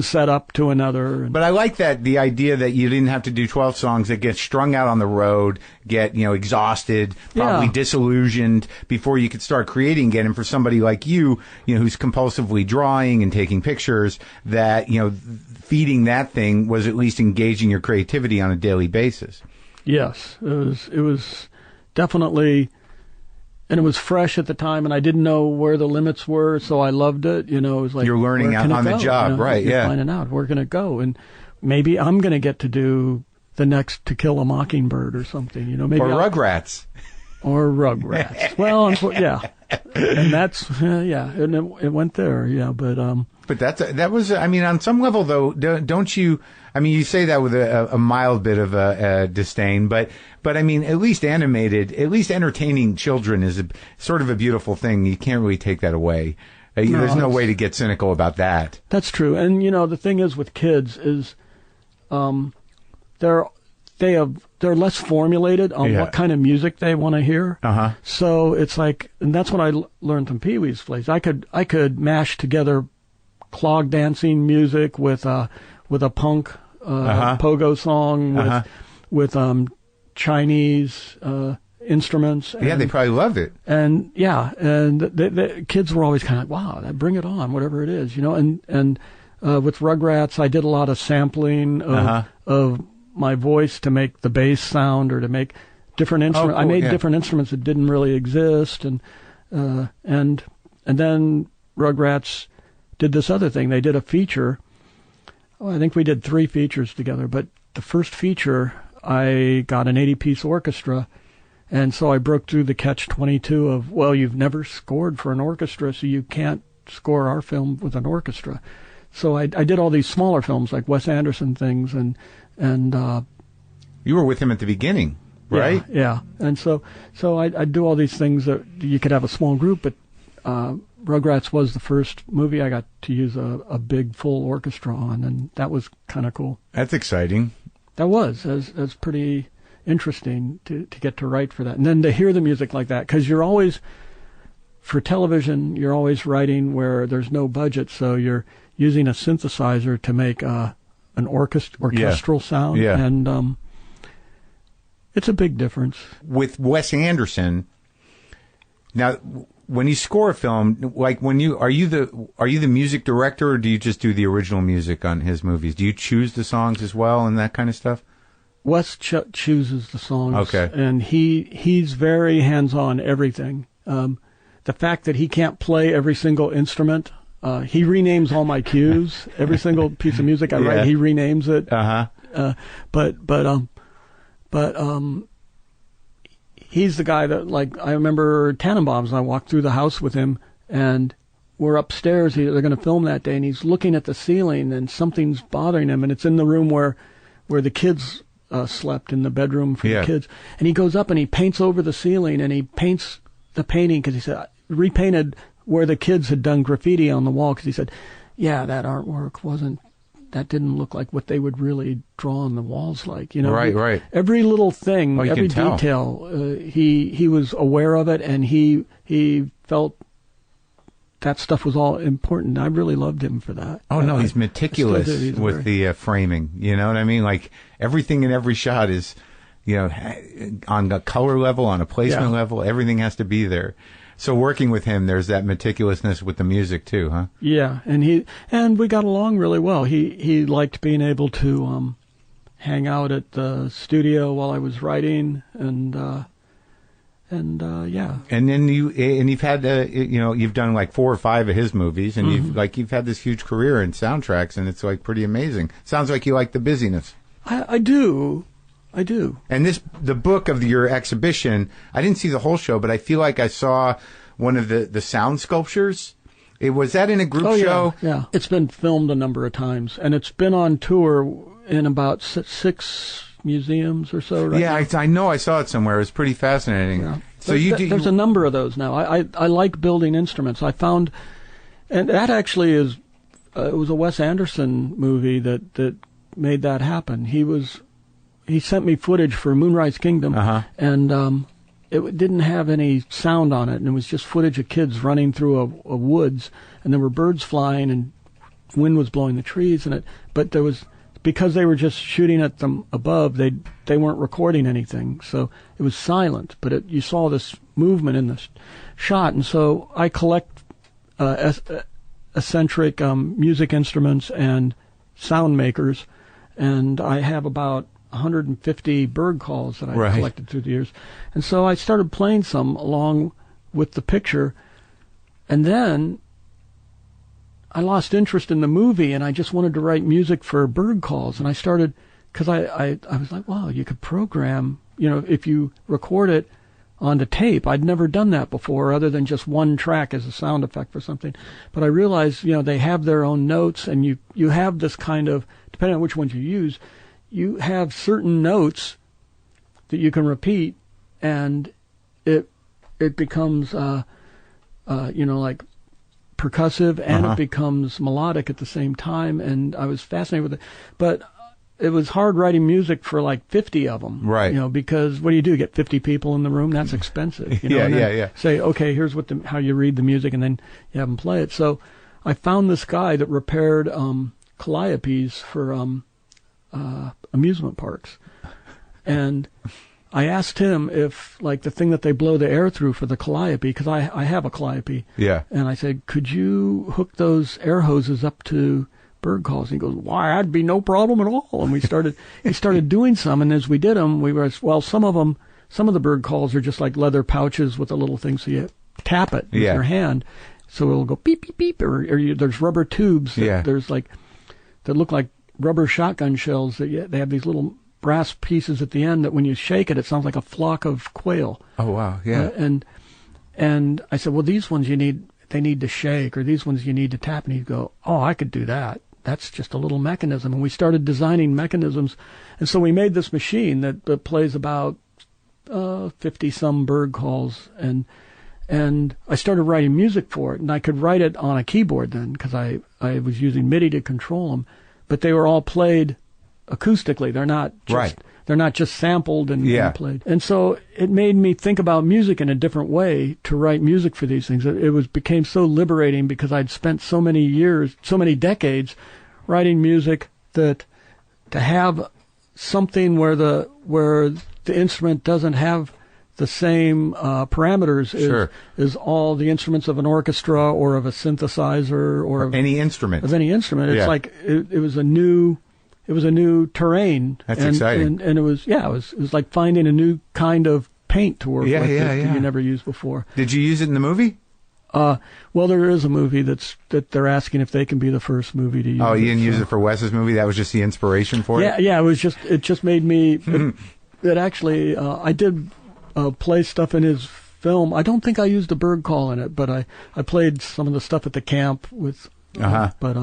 setup to another. But I like the idea that you didn't have to do 12 songs that get strung out on the road, get, exhausted, probably disillusioned before you could start creating again. And for somebody like you, who's compulsively drawing and taking pictures, that, feeding that thing was at least engaging your creativity on a daily basis. Yes, it was definitely. And it was fresh at the time, and I didn't know where the limits were, so I loved it. It was like you're learning on the job, right? You're finding out where can it go, and maybe I'm going to get to do the next To Kill a Mockingbird or something. Maybe Rugrats. Or Rugrats. Well, yeah, and that's and it went there, yeah. But that was. I mean, on some level, though, don't you? I mean, you say that with a mild bit of a disdain, but I mean, at least entertaining children is sort of a beautiful thing. You can't really take that away. There's no way to get cynical about that. That's true. And the thing is with kids is, they're less formulated on what kind of music they want to hear. Uh-huh. So it's like, and that's what I learned from Pee-wee's plays. I could mash together clog dancing music with a punk pogo song with Chinese instruments. They probably loved it. And the kids were always kind of like, wow, bring it on, whatever it is, And with Rugrats, I did a lot of sampling of my voice to make the bass sound or to make different instruments. I made different instruments that didn't really exist, and then Rugrats did this other thing. They did a feature. I think we did 3 features together, but the first feature, I got an 80-piece orchestra, and so I broke through the catch-22 of, well, you've never scored for an orchestra, so you can't score our film with an orchestra. So I did all these smaller films, like Wes Anderson things, and you were with him at the beginning, right? Yeah. And so I do all these things that you could have a small group, but Rugrats was the first movie I got to use a big full orchestra on, and that was kind of cool. That's exciting. That was pretty interesting to get to write for that, and then to hear the music like that, because you're always, for television, you're always writing where there's no budget, so you're using a synthesizer to make an orchestral sound, and it's a big difference. With Wes Anderson, now, when you score a film, like are you the music director, or do you just do the original music on his movies? Do you choose the songs as well and that kind of stuff? Wes chooses the songs. Okay. And he's very hands-on everything. the fact that he can't play every single instrument. He renames all my cues. Every single piece of music I write, he renames it. But he's the guy that, like, I remember Tannenbaums, and I walked through the house with him, and we're upstairs. They're going to film that day, and he's looking at the ceiling, and something's bothering him, and it's in the room where the kids slept, in the bedroom for the kids. And he goes up and he paints over the ceiling, and he paints the painting, because he said, repainted where the kids had done graffiti on the wall, because he said, yeah, that artwork that didn't look like what they would really draw on the walls like, you know. Right. Every little thing, every detail, he was aware of it, and he felt that stuff was all important. I really loved him for that. Oh, no, he's meticulous with the framing, you know what I mean? Like, everything in every shot is, you know, on the color level, on a placement level, everything has to be there. So working with him, there's that meticulousness with the music too, huh? Yeah, and we got along really well. He liked being able to hang out at the studio while I was writing, and yeah. And then you've had you've done like 4 or 5 of his movies, and you've had this huge career in soundtracks, and it's like pretty amazing. Sounds like you like the busyness. I do. And the book of your exhibition, I didn't see the whole show, but I feel like I saw one of the sound sculptures. Was that in a group show? Yeah. It's been filmed a number of times, and it's been on tour in about 6 museums or so. Right now. I know I saw it somewhere. It's pretty fascinating. Yeah. So there's a number of those now. I like building instruments. I found, and that actually is, it was a Wes Anderson movie that made that happen. He sent me footage for Moonrise Kingdom, and it didn't have any sound on it, and it was just footage of kids running through a woods, and there were birds flying, and wind was blowing the trees, but there was, because they were just shooting at them above, they weren't recording anything, so it was silent, but you saw this movement in the shot, and so I collect eccentric music instruments and sound makers, and I have about 150 bird calls that I've collected through the years. And so I started playing some along with the picture, and then I lost interest in the movie, and I just wanted to write music for bird calls. And I started, because I was like, wow, you could program, if you record it onto tape. I'd never done that before, other than just one track as a sound effect for something. But I realized, they have their own notes, and you have this kind of, depending on which ones you use, you have certain notes that you can repeat, and it becomes, like percussive, and it becomes melodic at the same time. And I was fascinated with it, but it was hard writing music for like 50 of them, right? Because what do? You get 50 people in the room? That's expensive. Yeah. Say, okay, here's how you read the music, and then you have them play it. So I found this guy that repaired calliopes for amusement parks, and I asked him if, like, the thing that they blow the air through for the calliope, because I have a calliope, and I said, could you hook those air hoses up to bird calls? And he goes, why, that'd be no problem at all. And he started doing some, and as we did them, some of the bird calls are just like leather pouches with a little thing, so you tap it with your hand, so it'll go beep beep beep, or there's rubber tubes that that look like rubber shotgun shells. They have these little brass pieces at the end that when you shake it, it sounds like a flock of quail. Oh wow, yeah. And I said, well, these ones they need to shake, or these ones you need to tap. And he'd go, oh, I could do that. That's just a little mechanism. And we started designing mechanisms, and so we made this machine that plays about 50 some bird calls, and I started writing music for it, and I could write it on a keyboard then, because I was using MIDI to control them. But they were all played acoustically. They're not just sampled and played. And so it made me think about music in a different way to write music for these things. It became so liberating, because I'd spent so many years, so many decades writing music, that to have something where the instrument doesn't have the same parameters as all the instruments of an orchestra or of a synthesizer or of any instrument. It's like it was a new terrain. That's exciting. And it was like finding a new kind of paint to work with that you never used before. Did you use it in the movie? Well, there is a movie that they're asking if they can be the first movie to use. Oh, you didn't use it for Wes's movie? That was just the inspiration for it? Yeah. It just made me. It actually, I did play stuff in his film. I don't think I used a bird call in it, but I played some of the stuff at the camp with. But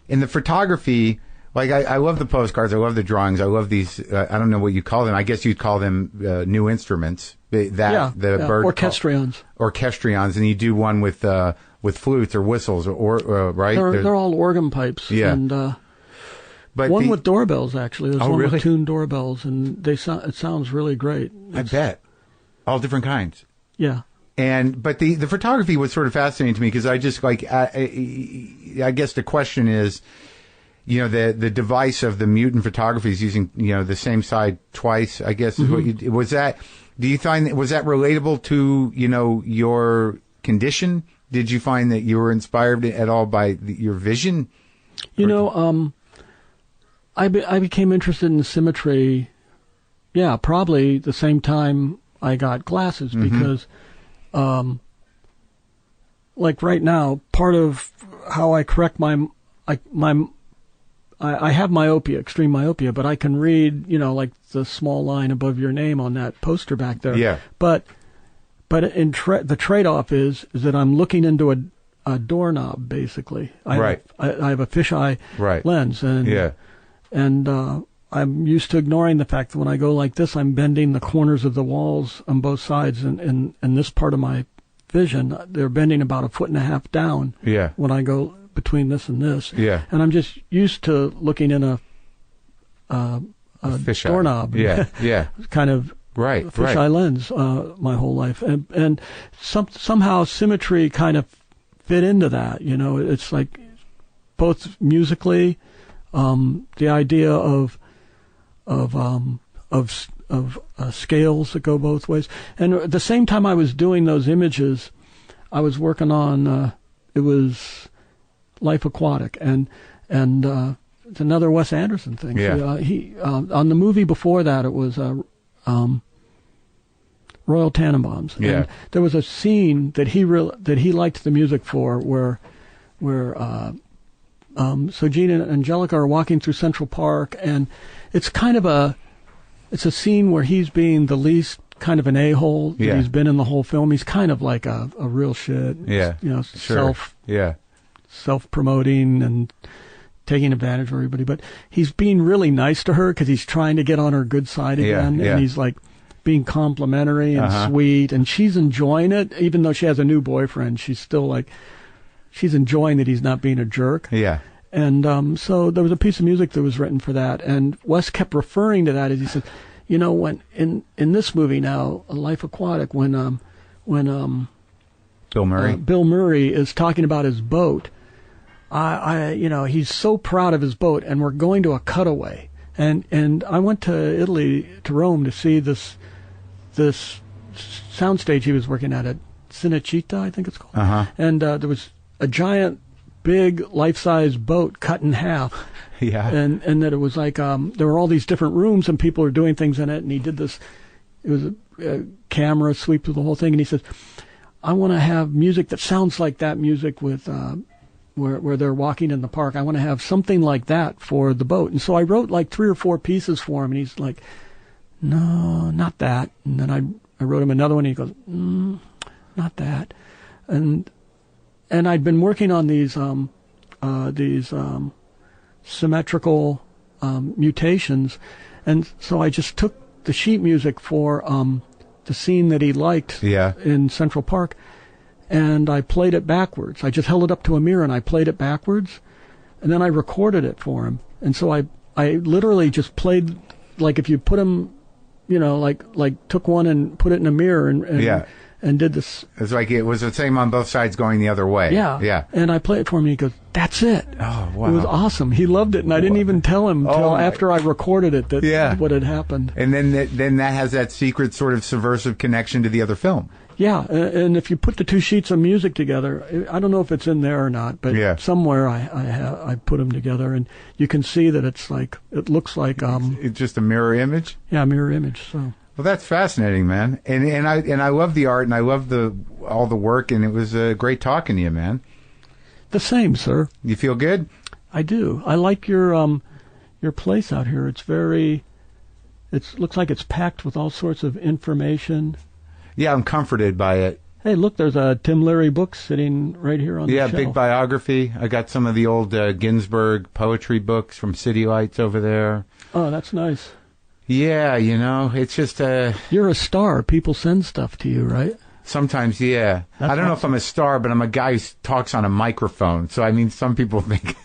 in the photography, like I love the postcards, I love the drawings, I love these. I don't know what you call them. I guess you'd call them new instruments. Bird orchestrions. Orchestrions, and you do one with flutes or whistles, or right? They're all organ pipes. Yeah. And but one with doorbells, actually. There's one really? with tuned doorbells, and it sounds really great. I bet. All different kinds. Yeah. But the photography was sort of fascinating to me because I just like I guess the question is, the device of the mutant photography is using the same side twice. I guess is what was that. Do you find was that relatable to your condition? Did you find that you were inspired at all by your vision? I became interested in symmetry. Yeah, probably the same time I got glasses because. Like right now, part of how I correct I have myopia, extreme myopia, but I can read, like the small line above your name on that poster back there. Yeah. But the trade-off is that I'm looking into a doorknob, basically. I have a fisheye lens, and I'm used to ignoring the fact that when I go like this, I'm bending the corners of the walls on both sides, and this part of my vision, they're bending about 1.5 feet down. Yeah. When I go between this and this. Yeah. And I'm just used to looking in a doorknob. Yeah. Yeah. Kind of fisheye lens my whole life, and somehow symmetry kind of fit into that. It's like both musically, the idea of scales that go both ways. And at the same time I was doing those images, I was working on it was Life Aquatic, and it's another Wes Anderson thing. Yeah. He on the movie before that, it was Royal Tenenbaums. Yeah. And there was a scene that he liked the music for where so Gene and Angelica are walking through Central Park, and it's kind of it's a scene where he's being the least kind of an a-hole that he's been in the whole film. He's kind of like a real shit. Yeah. Sure. Self-promoting and taking advantage of everybody. But he's being really nice to her because he's trying to get on her good side again. Yeah. And he's like being complimentary and sweet, and she's enjoying it. Even though she has a new boyfriend, she's still like, she's enjoying that he's not being a jerk. Yeah. And so there was a piece of music that was written for that, and Wes kept referring to that as he said, when in this movie now, Life Aquatic, when Bill Murray Bill Murray is talking about his boat, he's so proud of his boat, and we're going to a cutaway, and I went to Italy, to Rome, to see this soundstage he was working at Cinecittà, I think it's called, and there was a giant, big, life-size boat cut in half. Yeah. And that it was like there were all these different rooms and people were doing things in it, and he did this. It was a camera sweep through the whole thing, and he says, "I want to have music that sounds like that music with where they're walking in the park. I want to have something like that for the boat." And so I wrote like 3 or 4 pieces for him, and he's like, "No, not that." And then I wrote him another one, and he goes, "Not that." And I'd been working on these symmetrical mutations, and so I just took the sheet music for the scene that he liked in Central Park, and I played it backwards. I just held it up to a mirror and I played it backwards, and then I recorded it for him. And so I literally just played, like if you put him, like took one and put it in a mirror and did this. It's like it was the same on both sides going the other way. Yeah. Yeah. And I played it for him, and he goes, "That's it." Oh, wow. It was awesome. He loved it, and I didn't even tell him until after I recorded it that what had happened. And then that has that secret sort of subversive connection to the other film. Yeah, and if you put the 2 sheets of music together, I don't know if it's in there or not, but somewhere I put them together, and you can see that it looks like it's just a mirror image. Yeah, mirror image. So. Well, that's fascinating, man, and I love the art, and I love the all the work, and it was great talking to you, man. The same, sir. You feel good? I do. I like your place out here. It looks like it's packed with all sorts of information. Yeah, I'm comforted by it. Hey, look, there's a Tim Leary book sitting right here on the shelf. Yeah, big biography. I got some of the old Ginsberg poetry books from City Lights over there. Oh, that's nice. Yeah, it's just... You're a star. People send stuff to you, right? Sometimes, yeah. I don't know if I'm a star, but I'm a guy who talks on a microphone. So, I mean, some people think,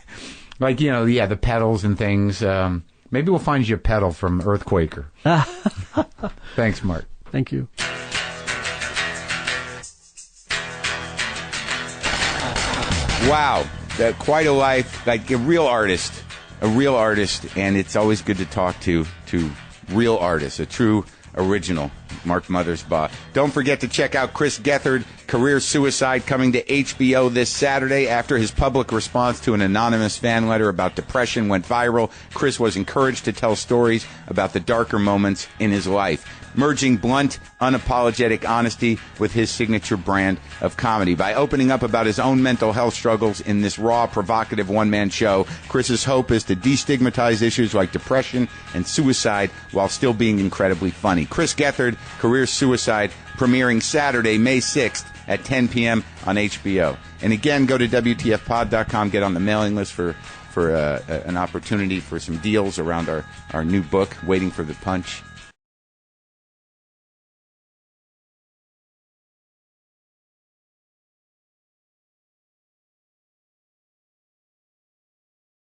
like, the pedals and things. Maybe we'll find you a pedal from Earthquaker. Thanks, Mark. Thank you. Wow, quite a life, like a real artist, and it's always good to talk to real artists, a true original, Mark Mothersbaugh. Don't forget to check out Chris Gethard, Career Suicide, coming to HBO this Saturday. After his public response to an anonymous fan letter about depression went viral, Chris was encouraged to tell stories about the darker moments in his life, merging blunt, unapologetic honesty with his signature brand of comedy. By opening up about his own mental health struggles in this raw, provocative one-man show, Chris's hope is to destigmatize issues like depression and suicide while still being incredibly funny. Chris Gethard, Career Suicide, premiering Saturday, May 6th at 10 p.m. on HBO. And again, go to WTFpod.com, get on the mailing list for an opportunity for some deals around our new book, Waiting for the Punch.